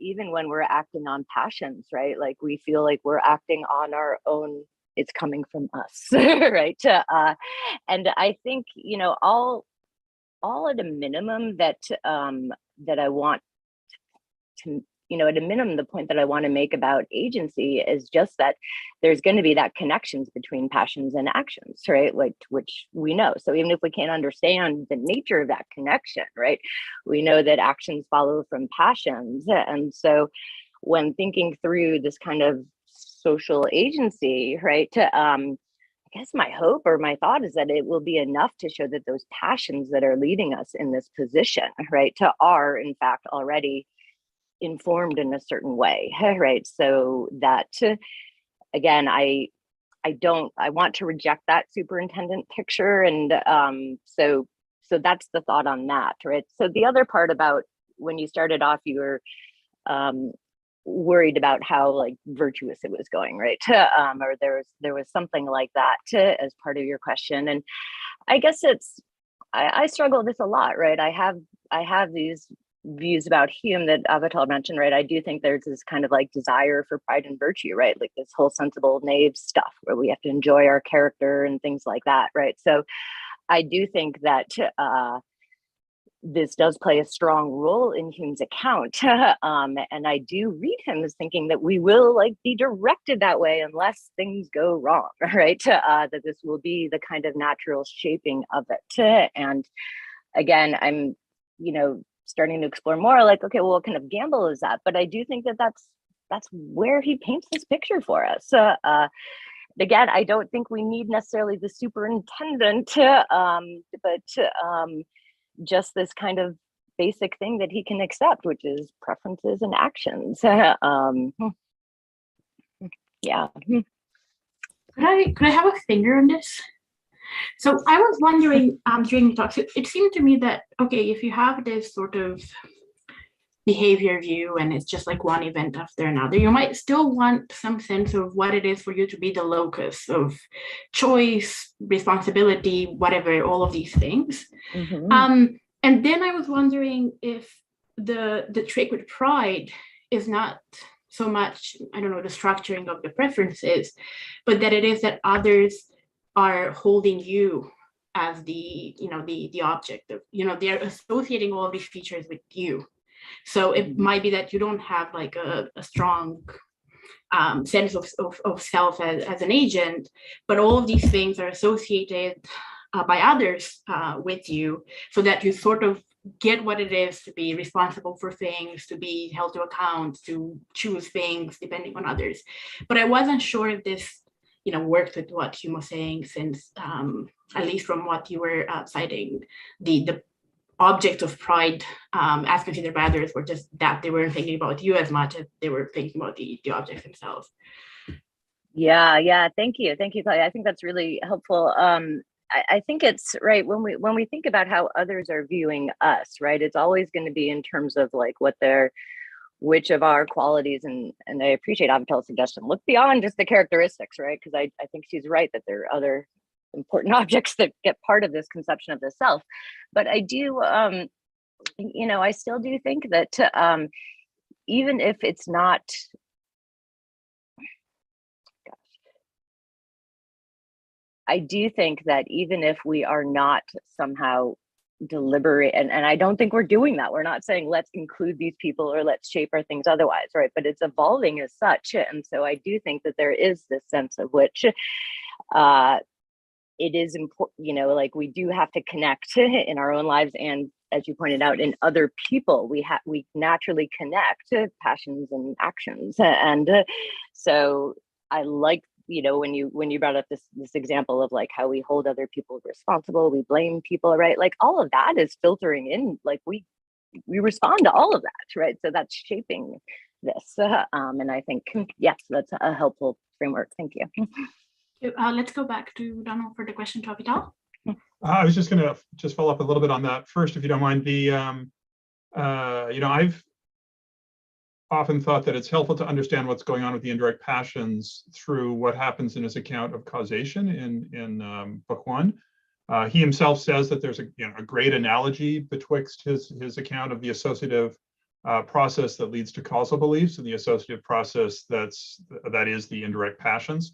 Even when we're acting on passions, right? Like we feel like we're acting on our own, it's coming from us, right? And I think, all at a minimum that I want at a minimum, the point that I want to make about agency is just that there's going to be that connections between passions and actions, right? Like, which we know. So even if we can't understand the nature of that connection, right, we know that actions follow from passions. And so when thinking through this kind of social agency, right, I guess my hope or my thought is that it will be enough to show that those passions that are leading us in this position, right, are in fact already informed in a certain way, right? So that, again, I want to reject that superintendent picture. And so that's the thought on that, right? So the other part about when you started off, you were worried about how like virtuous it was going, right? Or there was something like that as part of your question. And I guess I struggle with this a lot, right? I have these views about Hume that Avital mentioned, right? I do think there's this kind of like desire for pride and virtue, right? Like this whole sensible knave stuff where we have to enjoy our character and things like that, right? So I do think that this does play a strong role in Hume's account. And I do read him as thinking that we will like be directed that way unless things go wrong, right? That this will be the kind of natural shaping of it. And again, I'm, starting to explore more like, okay, well, what kind of gamble is that? But I do think that that's where he paints this picture for us. Again, I don't think we need necessarily the superintendent, but just this kind of basic thing that he can accept, which is preferences and actions. Yeah. Could I have a finger on this? So I was wondering during the talks, it seemed to me that, okay, if you have this sort of behavior view and it's just like one event after another, you might still want some sense of what it is for you to be the locus of choice, responsibility, whatever, all of these things. Mm-hmm. And then I was wondering if the trick with pride is not so much, I don't know, the structuring of the preferences, but that it is that others are holding you as the object of, they're associating all these features with you. So it might be that you don't have like a strong sense of self as an agent, but all of these things are associated by others with you, so that you sort of get what it is to be responsible for things, to be held to account, to choose things depending on others. But I wasn't sure if this worked with what Hume was saying, since at least from what you were citing, the object of pride as considered by others were just that they weren't thinking about you as much as they were thinking about the objects themselves. Yeah. Thank you, Claudia. I think that's really helpful. I think it's right when we think about how others are viewing us, right? It's always going to be in terms of like which of our qualities, and I appreciate Avital's suggestion, look beyond just the characteristics, right? Because I think she's right that there are other important objects that get part of this conception of the self. But I do, I still do think that even if it's not, I do think that even if we are not somehow deliberate, and I don't think we're doing that. We're not saying let's include these people or let's shape our things otherwise, right? But it's evolving as such. And so I do think that there is this sense of which it is important, like we do have to connect in our own lives. And as you pointed out, in other people, we naturally connect passions and actions. And so I like, when you brought up this example of like how we hold other people responsible, we blame people, right? Like all of that is filtering in, like we respond to all of that, right? So that's shaping this. And I think, yes, that's a helpful framework. Thank you. Let's go back to Donald for the question to Avital. I was just going to follow up a little bit on that first, if you don't mind. I've often thought that it's helpful to understand what's going on with the indirect passions through what happens in his account of causation in book 1. He himself says that there's a great analogy betwixt his account of the associative process that leads to causal beliefs and the associative process that is the indirect passions.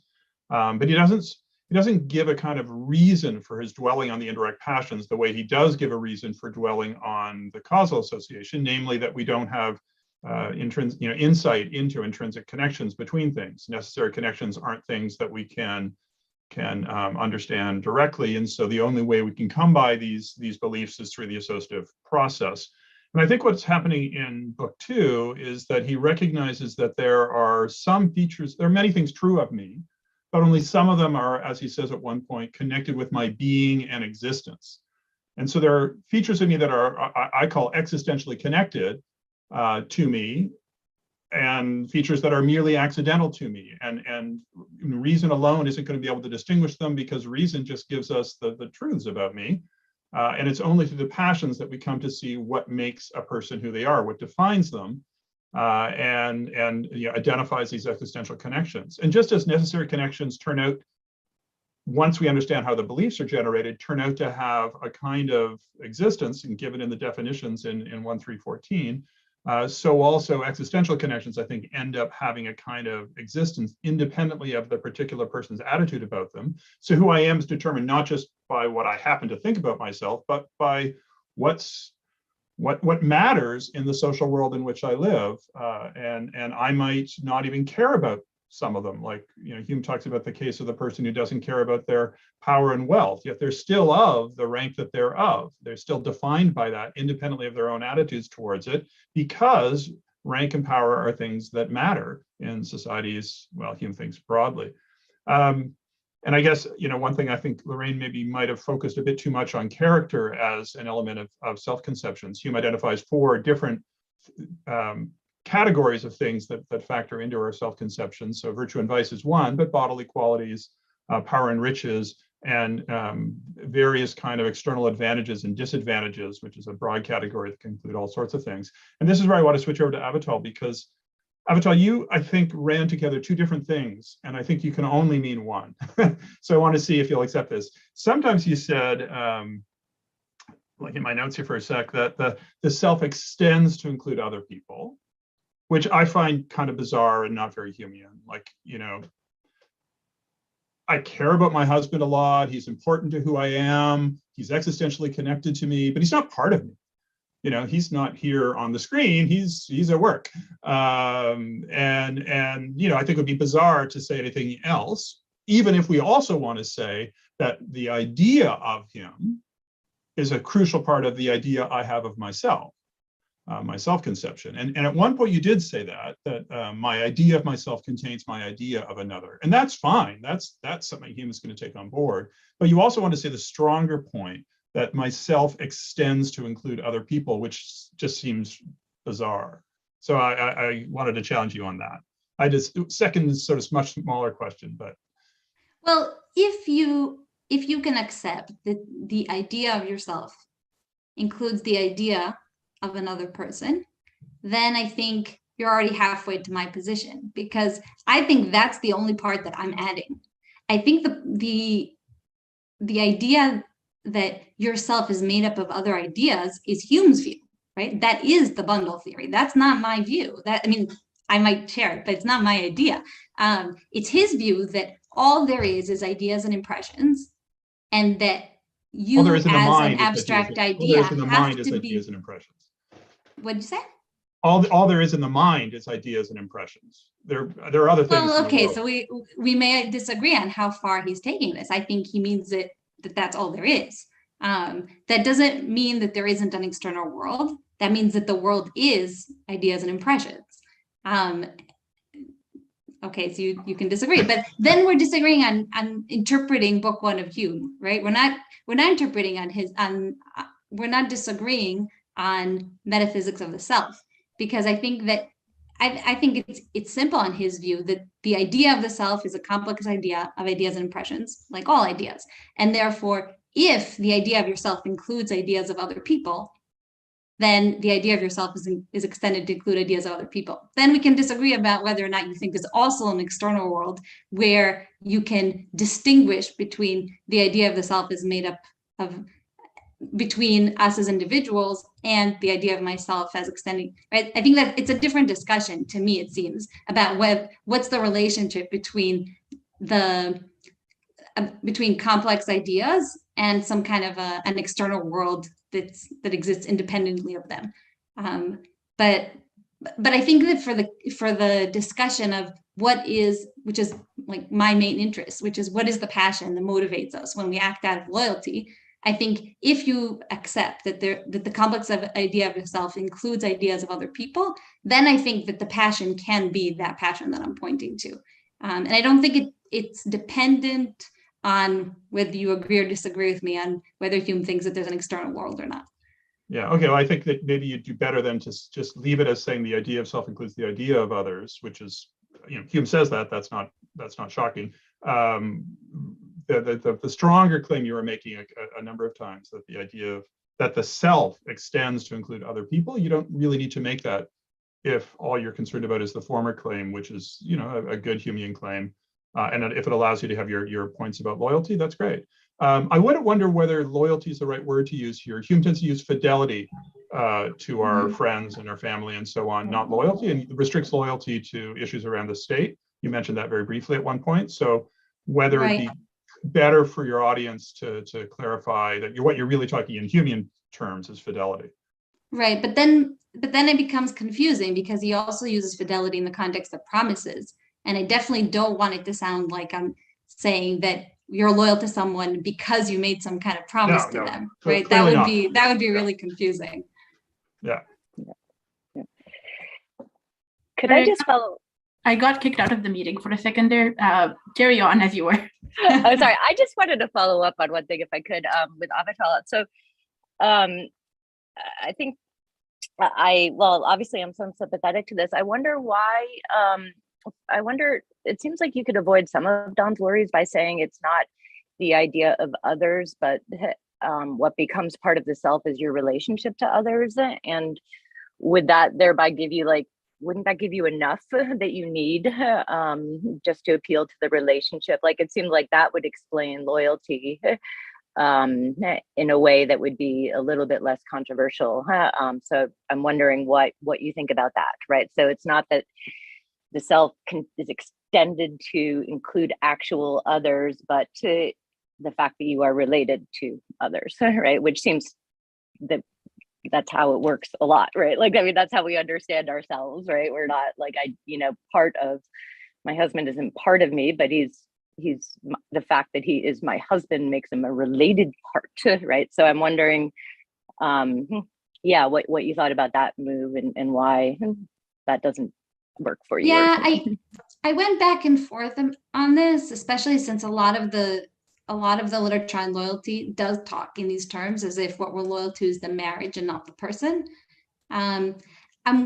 But he doesn't give a kind of reason for his dwelling on the indirect passions the way he does give a reason for dwelling on the causal association, namely that we don't have insight into intrinsic connections between things. Necessary connections aren't things that we can understand directly, and so the only way we can come by these beliefs is through the associative process. And I think what's happening in book 2 is that he recognizes that there are some features, there are many things true of me, but only some of them are, as he says at one point, connected with my being and existence. And so there are features of me that are, I call existentially connected to me, and features that are merely accidental to me. And reason alone isn't going to be able to distinguish them, because reason just gives us the truths about me. And it's only through the passions that we come to see what makes a person who they are, what defines them, and identifies these existential connections. And just as necessary connections turn out, once we understand how the beliefs are generated, turn out to have a kind of existence, and given in the definitions in 1.3.14, so also existential connections, I think, end up having a kind of existence independently of the particular person's attitude about them. So who I am is determined not just by what I happen to think about myself, but by what matters in the social world in which I live. And I might not even care about some of them. Like, Hume talks about the case of the person who doesn't care about their power and wealth, yet they're still of the rank that they're of. They're still defined by that, independently of their own attitudes towards it, because rank and power are things that matter in societies, well, Hume thinks broadly. And I guess, one thing I think Lorraine maybe might have focused a bit too much on character as an element of self-conceptions. Hume identifies 4 different categories of things that factor into our self-conception. So virtue and vice is one, but bodily qualities, power and riches, and various kind of external advantages and disadvantages, which is a broad category that can include all sorts of things. And this is where I want to switch over to Avital, because Avital, you, I think, ran together 2 different things, and I think you can only mean one. So I want to see if you'll accept this. Sometimes you said, like in my notes here for a sec, that the self extends to include other people, which I find kind of bizarre and not very Humean. Like, I care about my husband a lot. He's important to who I am. He's existentially connected to me, but he's not part of me. He's not here on the screen. He's at work. And I think it would be bizarre to say anything else, even if we also want to say that the idea of him is a crucial part of the idea I have of myself. My self-conception. And at one point you did say that my idea of myself contains my idea of another. And that's fine. That's something Hume is going to take on board. But you also want to say the stronger point that myself extends to include other people, which just seems bizarre. So I wanted to challenge you on that. Second is sort of much smaller question, but. Well, if you can accept that the idea of yourself includes the idea of another person, then I think you're already halfway to my position, because I think that's the only part that I'm adding. I think the idea that yourself is made up of other ideas is Hume's view, right? That is the bundle theory. That's not my view. I might share it, but it's not my idea. It's his view that all there is ideas and impressions, and that you as an abstract idea have to be ideas and impressions. What did you say? All there is in the mind is ideas and impressions. There are other things. Well, okay, so we may disagree on how far he's taking this. I think he means that that's all there is. That doesn't mean that there isn't an external world. That means that the world is ideas and impressions. Okay, so you can disagree, but then we're disagreeing on interpreting book 1 of Hume, right? We're not interpreting we're not disagreeing on metaphysics of the self, because I think that I think it's simple on his view that the idea of the self is a complex idea of ideas and impressions, like all ideas. And therefore, if the idea of yourself includes ideas of other people, then the idea of yourself is extended to include ideas of other people. Then we can disagree about whether or not you think there's also an external world where you can distinguish between the idea of the self is made up of between us as individuals and the idea of myself as extending, right? I think that it's a different discussion, to me, it seems, about what's the relationship between between complex ideas and some kind of an external world that exists independently of them. But but I think that for the discussion of which is like my main interest, which is what is the passion that motivates us when we act out of loyalty. I think if you accept that the complex idea of yourself includes ideas of other people, then I think that the passion can be that passion that I'm pointing to. And I don't think it's dependent on whether you agree or disagree with me on whether Hume thinks that there's an external world or not. Yeah, okay, well, I think that maybe you do better than to just leave it as saying the idea of self includes the idea of others, which is, Hume says that's not shocking. The stronger claim you were making a number of times, that the idea of that the self extends to include other people, you don't really need to make that if all you're concerned about is the former claim, which is a good Humean claim, and if it allows you to have your points about loyalty, that's great. I would wonder whether loyalty is the right word to use here. Hume tends to use fidelity to our friends and our family and so on, not loyalty, and restricts loyalty to issues around the state. You mentioned that very briefly at one point. So whether it'd be better for your audience to clarify that what you're really talking in Humean terms is fidelity. Right, but then it becomes confusing because he also uses fidelity in the context of promises. And I definitely don't want it to sound like I'm saying that you're loyal to someone because you made some kind of promise to them, right? That would be really confusing. Yeah. Could I just follow? I got kicked out of the meeting for a second there. Carry on as you were. Oh, sorry. I just wanted to follow up on one thing, if I could, with Avital. So, I think obviously I'm so sympathetic to this. I wonder why. It seems like you could avoid some of Don's worries by saying it's not the idea of others, but what becomes part of the self is your relationship to others. And would that thereby give you wouldn't that give you enough that you need just to appeal to the relationship? Like, it seemed like that would explain loyalty in a way that would be a little bit less controversial. So I'm wondering what you think about that, right? So it's not that the self is extended to include actual others, but to the fact that you are related to others, right? Which seems that's how it works a lot, right? Like, I mean, that's how we understand ourselves, right? We're not like, part of my husband isn't part of me, but he's the fact that he is my husband makes him a related part, right? So I'm wondering, what you thought about that move and why that doesn't work for you. Yeah, I went back and forth on this, especially since a lot of the literature on loyalty does talk in these terms as if what we're loyal to is the marriage and not the person. I'm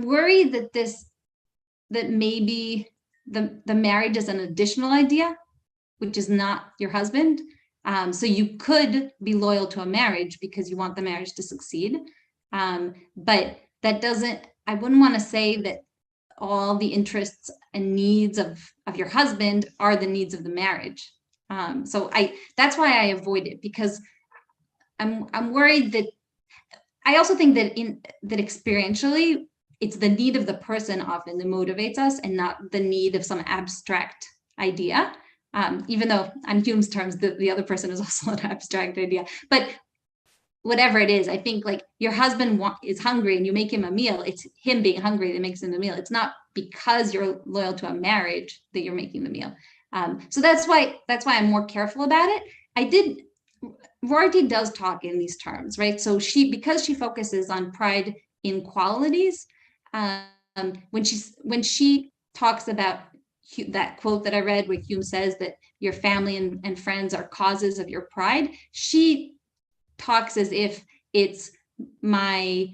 worried that maybe the marriage is an additional idea, which is not your husband. So you could be loyal to a marriage because you want the marriage to succeed. But that doesn't, I wouldn't want to say that all the interests and needs of your husband are the needs of the marriage. So that's why I avoid it, because I'm worried that I also think that that experientially it's the need of the person often that motivates us and not the need of some abstract idea. Even though on Hume's terms, the other person is also an abstract idea, but whatever it is, I think like your husband is hungry and you make him a meal, it's him being hungry that makes him the meal. It's not because you're loyal to a marriage that you're making the meal. So that's why I'm more careful about it. Rorty does talk in these terms, right? So because she focuses on pride in qualities, when she talks about that quote that I read where Hume says that your family and friends are causes of your pride, she talks as if it's my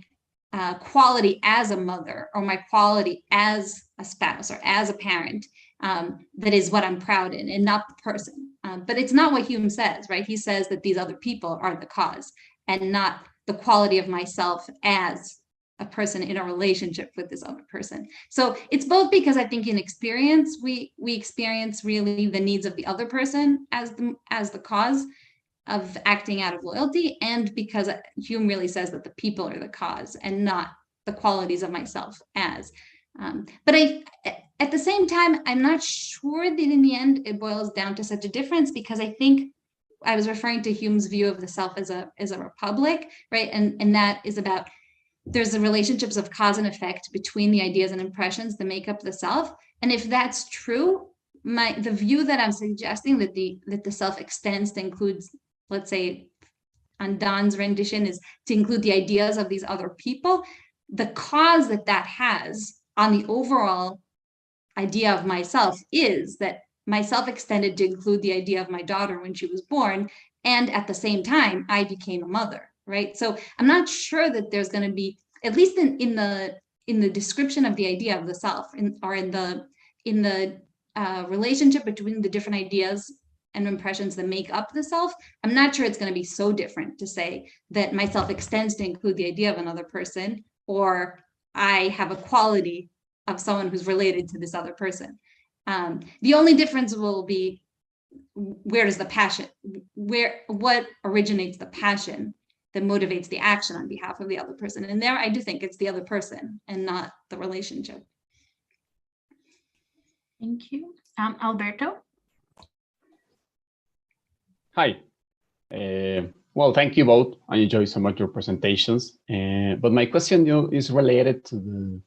quality as a mother or my quality as a spouse or as a parent that is what I'm proud in and not the person. But it's not what Hume says, right? He says that these other people are the cause and not the quality of myself as a person in a relationship with this other person. So it's both because I think in experience, we experience really the needs of the other person as the cause of acting out of loyalty, and because Hume really says that the people are the cause and not the qualities of myself as. But at the same time, I'm not sure that in the end it boils down to such a difference, because I think I was referring to Hume's view of the self as a republic, right? And that is about there's the relationships of cause and effect between the ideas and impressions that make up the self. And if that's true, the view that I'm suggesting that the self extends to include, let's say, on Don's rendition, is to include the ideas of these other people, the cause that has on the overall idea of myself is that myself extended to include the idea of my daughter when she was born, and at the same time I became a mother, right? So I'm not sure that there's going to be, at least in the description of the idea of the self, or in the relationship between the different ideas and impressions that make up the self, I'm not sure it's going to be so different to say that myself extends to include the idea of another person, or I have a quality of someone who's related to this other person. The only difference will be, where does the passion, what originates the passion that motivates the action on behalf of the other person? And there I do think it's the other person and not the relationship. Thank you. Alberto? Hi. Well, thank you both. I enjoy so much your presentations. But my question is related to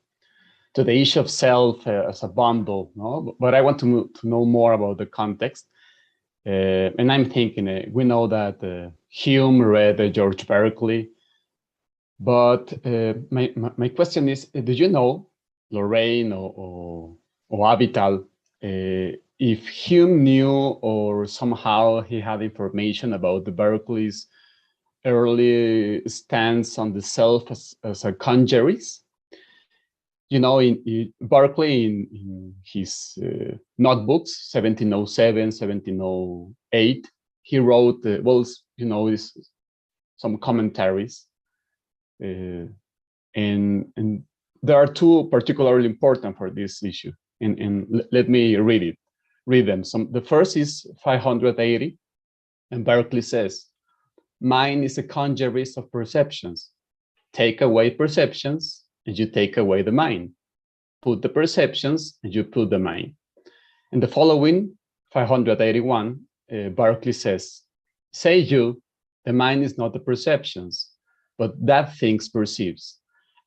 the issue of self as a bundle, no? But I want to know more about the context. And I'm thinking, we know that Hume read George Berkeley, but my question is, do you know, Lorraine or Avital, if Hume knew, or somehow he had information about the Berkeley's early stance on the self as a congeries? You know, in Berkeley, in his notebooks, 1707, 1708, he wrote, some commentaries. And there are two particularly important for this issue. And let me read them. The first is 580, and Berkeley says, mind is a congeries of perceptions. Take away perceptions, and you take away the mind. Put the perceptions, and you put the mind. In the following, 581, Berkeley says, say you, the mind is not the perceptions, but that things perceives.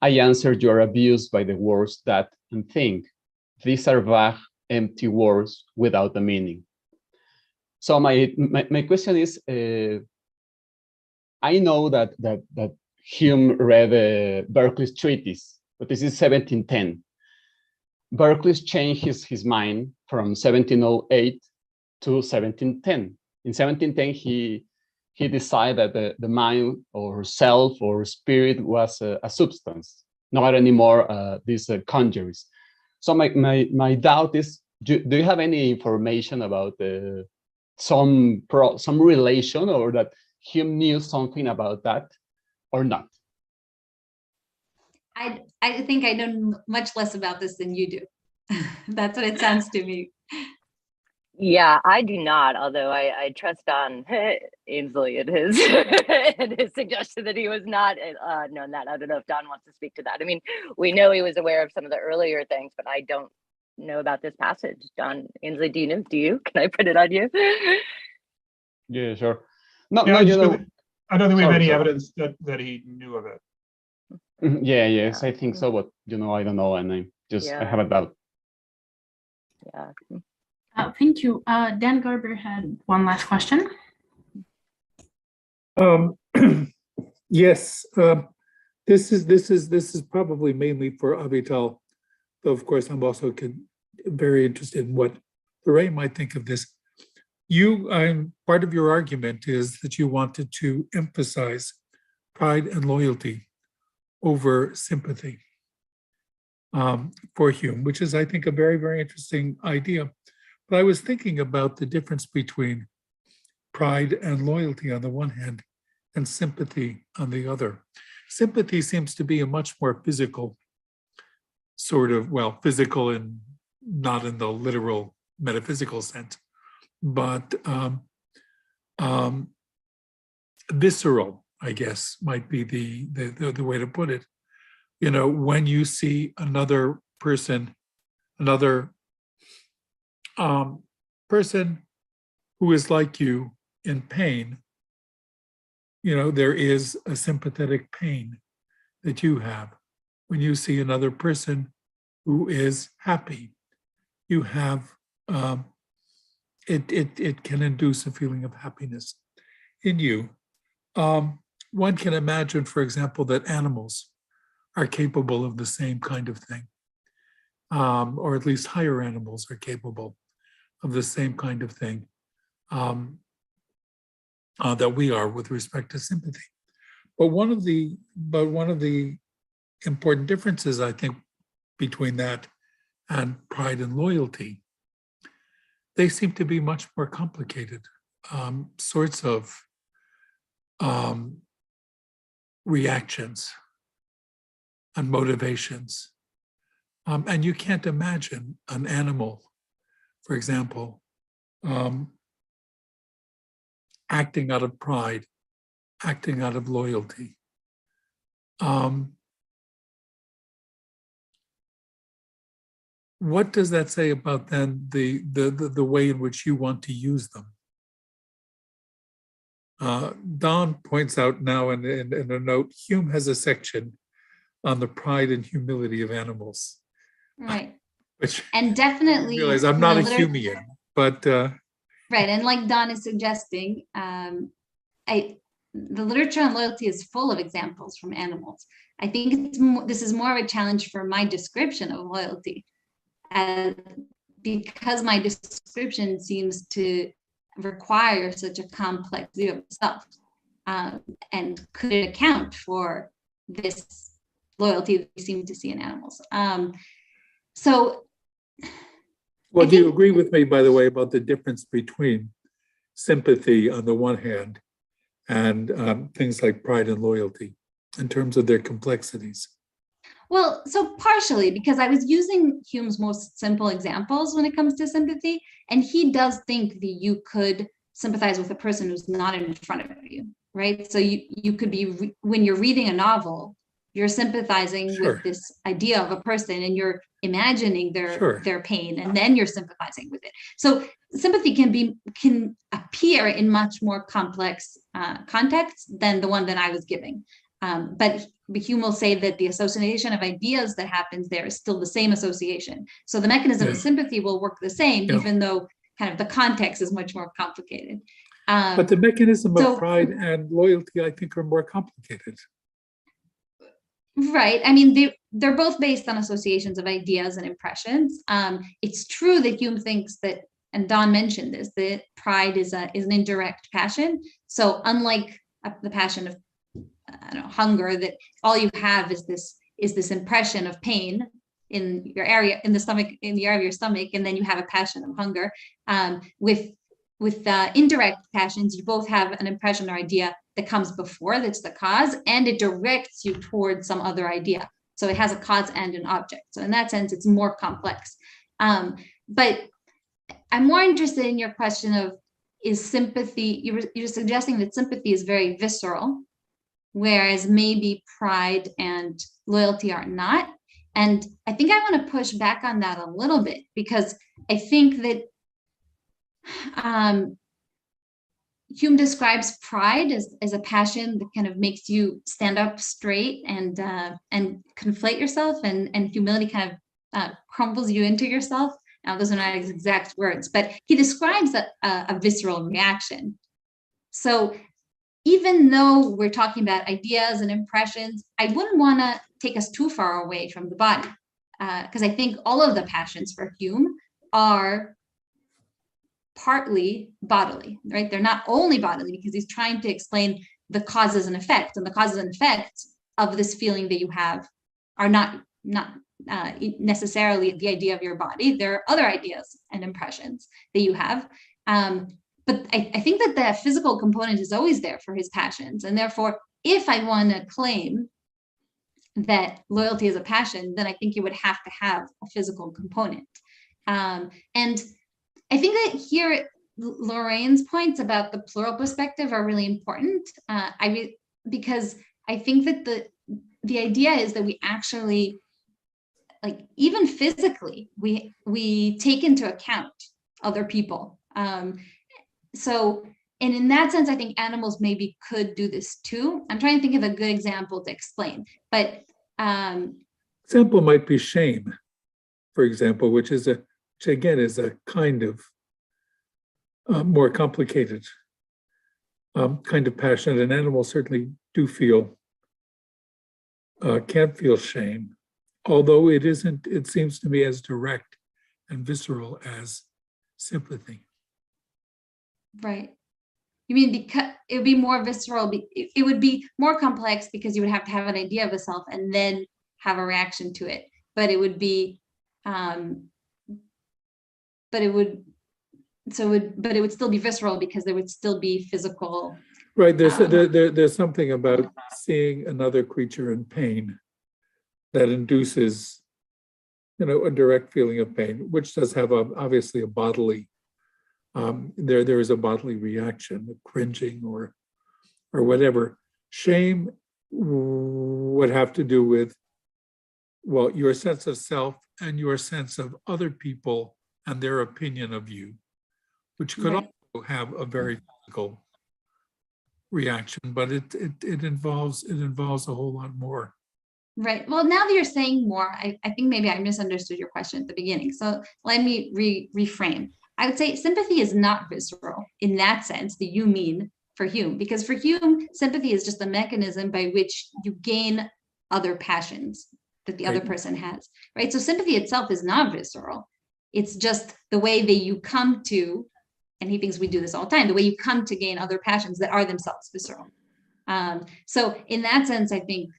I answer you are abused by the words that and think. These are vague, empty words without a meaning. So my question is, I know that Hume read Berkeley's treatise, but this is 1710. Berkeley's changed his mind from 1708 to 1710. In 1710, he decided that the mind or self or spirit was a substance, not anymore these congeries. So my doubt is, do you have any information about some relation, or that Hume knew something about that or not? I think I know much less about this than you do. That's what it sounds to me. Yeah, I do not, although I trust on Ainsley and his and his suggestion that he was not known that. I don't know if Don wants to speak to that. I mean, we know he was aware of some of the earlier things, but I don't know about this passage. Don, Ainsley, do you know? Do you? Can I put it on you? Yeah, sure. No, Yeah, no, I don't think we have any sorry. evidence that he knew of it. Yes, I think so, but I don't know, and I have a doubt. Yeah. Thank you. Dan Garber had one last question. Yes, this is probably mainly for Avital, though of course I'm also very interested in what Lorraine might think of this. Part of your argument is that you wanted to emphasize pride and loyalty over sympathy for Hume, which is, I think, a very, very interesting idea. But I was thinking about the difference between pride and loyalty on the one hand and sympathy on the other. Sympathy seems to be a much more physical sort of, physical and not in the literal metaphysical sense, but visceral, I guess, might be the way to put it. You know, when you see another person, person who is like you in pain, there is a sympathetic pain that you have when you see another person who is happy. You have, it can induce a feeling of happiness in you. One can imagine, for example, that animals are capable of the same kind of thing, or at least higher animals are capable of the same kind of thing that we are with respect to sympathy. But one of the important differences, I think, between that and pride and loyalty, they seem to be much more complicated sorts of reactions and motivations. And you can't imagine an animal, for example, acting out of pride, acting out of loyalty. What does that say about then the way in which you want to use them? Don points out now in a note, Hume has a section on the pride and humility of animals. Right. Which and definitely I realize I'm not a Humean, but right. And like Don is suggesting, the literature on loyalty is full of examples from animals. I think this is more of a challenge for my description of loyalty, because my description seems to require such a complex view of self, and could it account for this loyalty that we seem to see in animals. Well, do you agree with me, by the way, about the difference between sympathy on the one hand and things like pride and loyalty in terms of their complexities? Well, so partially, because I was using Hume's most simple examples when it comes to sympathy, and he does think that you could sympathize with a person who's not in front of you, right? So you could be, when you're reading a novel, you're sympathizing with this idea of a person and you're imagining their pain, and then you're sympathizing with it. So sympathy can appear in much more complex contexts than the one that I was giving. But Hume will say that the association of ideas that happens there is still the same association. So the mechanism of sympathy will work the same, even though kind of the context is much more complicated. But the mechanism of pride and loyalty, I think, are more complicated. Right. I mean, they're both based on associations of ideas and impressions. It's true that Hume thinks that, and Don mentioned this, that pride is an indirect passion. So unlike the passion of hunger, that all you have is this impression of pain in your area, in the stomach, in the area of your stomach, and then you have a passion of hunger. With indirect passions, you both have an impression or idea that comes before, that's the cause, and it directs you towards some other idea. So it has a cause and an object. So in that sense, it's more complex. But I'm more interested in your question of, is sympathy, you're suggesting that sympathy is very visceral, whereas maybe pride and loyalty are not. And I think I want to push back on that a little bit, because I think that Hume describes pride as a passion that kind of makes you stand up straight and conflate yourself, and humility kind of crumbles you into yourself. Now, those are not his exact words, but he describes a visceral reaction. So even though we're talking about ideas and impressions, I wouldn't want to take us too far away from the body, because I think all of the passions for Hume are partly bodily, right? They're not only bodily, because he's trying to explain the causes and effects, and the causes and effects of this feeling that you have are not necessarily the idea of your body. There are other ideas and impressions that you have. But I think that the physical component is always there for his passions. And therefore, if I want to claim that loyalty is a passion, then I think you would have to have a physical component. And I think that here, Lorraine's points about the plural perspective are really important, because I think that the idea is that we actually, like, even physically, we take into account other people. So And in that sense, I think animals maybe could do this too. I'm trying to think of a good example to explain, but example might be shame, for example, which again is a kind of more complicated kind of passion. And animals certainly do can feel shame, although it isn't, it seems to me, as direct and visceral as sympathy. Right. You mean because it would be more visceral, it would be more complex because you would have to have an idea of a self and then have a reaction to it. But it would be, but it would still be visceral because there would still be physical. Right. There's something about seeing another creature in pain that induces, a direct feeling of pain, which does have obviously a bodily. There is a bodily reaction, a cringing or whatever. Shame would have to do with, well, your sense of self and your sense of other people and their opinion of you, which could Right. also have a very physical reaction, but it involves a whole lot more. Right. Well, now that you're saying more, I think maybe I misunderstood your question at the beginning. So let me reframe. I would say sympathy is not visceral in that sense that you mean for Hume, because for Hume, sympathy is just a mechanism by which you gain other passions that the other person has, right? So sympathy itself is not visceral. It's just the way that you come to, and he thinks we do this all the time, the way you come to gain other passions that are themselves visceral. So in that sense, I think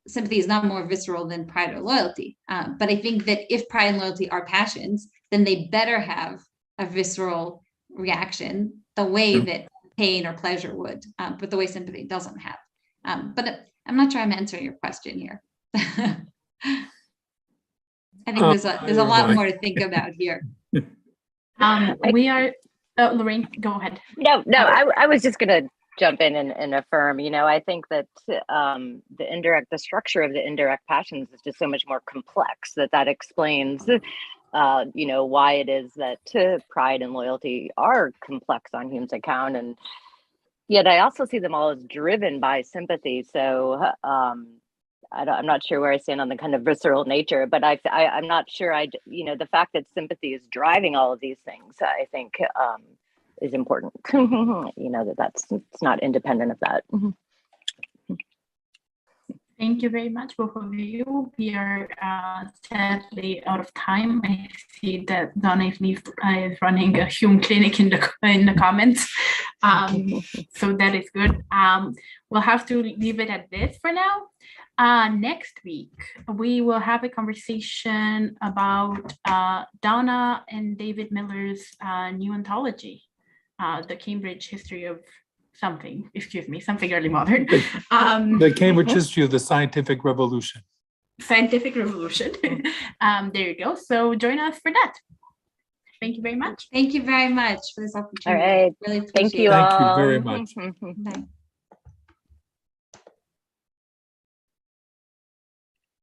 sympathy is not more visceral than pride or loyalty. But I think that if pride and loyalty are passions, then they better have a visceral reaction the way that pain or pleasure would, but the way sympathy doesn't have. But I'm not sure I'm answering your question here. I think there's a lot more to think about here. We are, Lorraine, go ahead. No, I was just going to jump in and affirm, I think that the structure of the indirect passions is just so much more complex that explains, why it is that pride and loyalty are complex on Hume's account. And yet I also see them all as driven by sympathy. So I'm not sure where I stand on the kind of visceral nature, but I'm not sure the fact that sympathy is driving all of these things, I think is important. It's not independent of that. Thank you very much, both of you. We are sadly out of time. I see that Donna is running a Hume clinic in the comments. So that is good. We'll have to leave it at this for now. Next week, we will have a conversation about Donna and David Miller's new anthology, The Cambridge History of something early modern. The Cambridge History of the Scientific Revolution. Scientific Revolution. There you go. So join us for that. Thank you very much. Thank you very much for this opportunity. All right. Really appreciate Thank you it. all. Thank you very much. Bye.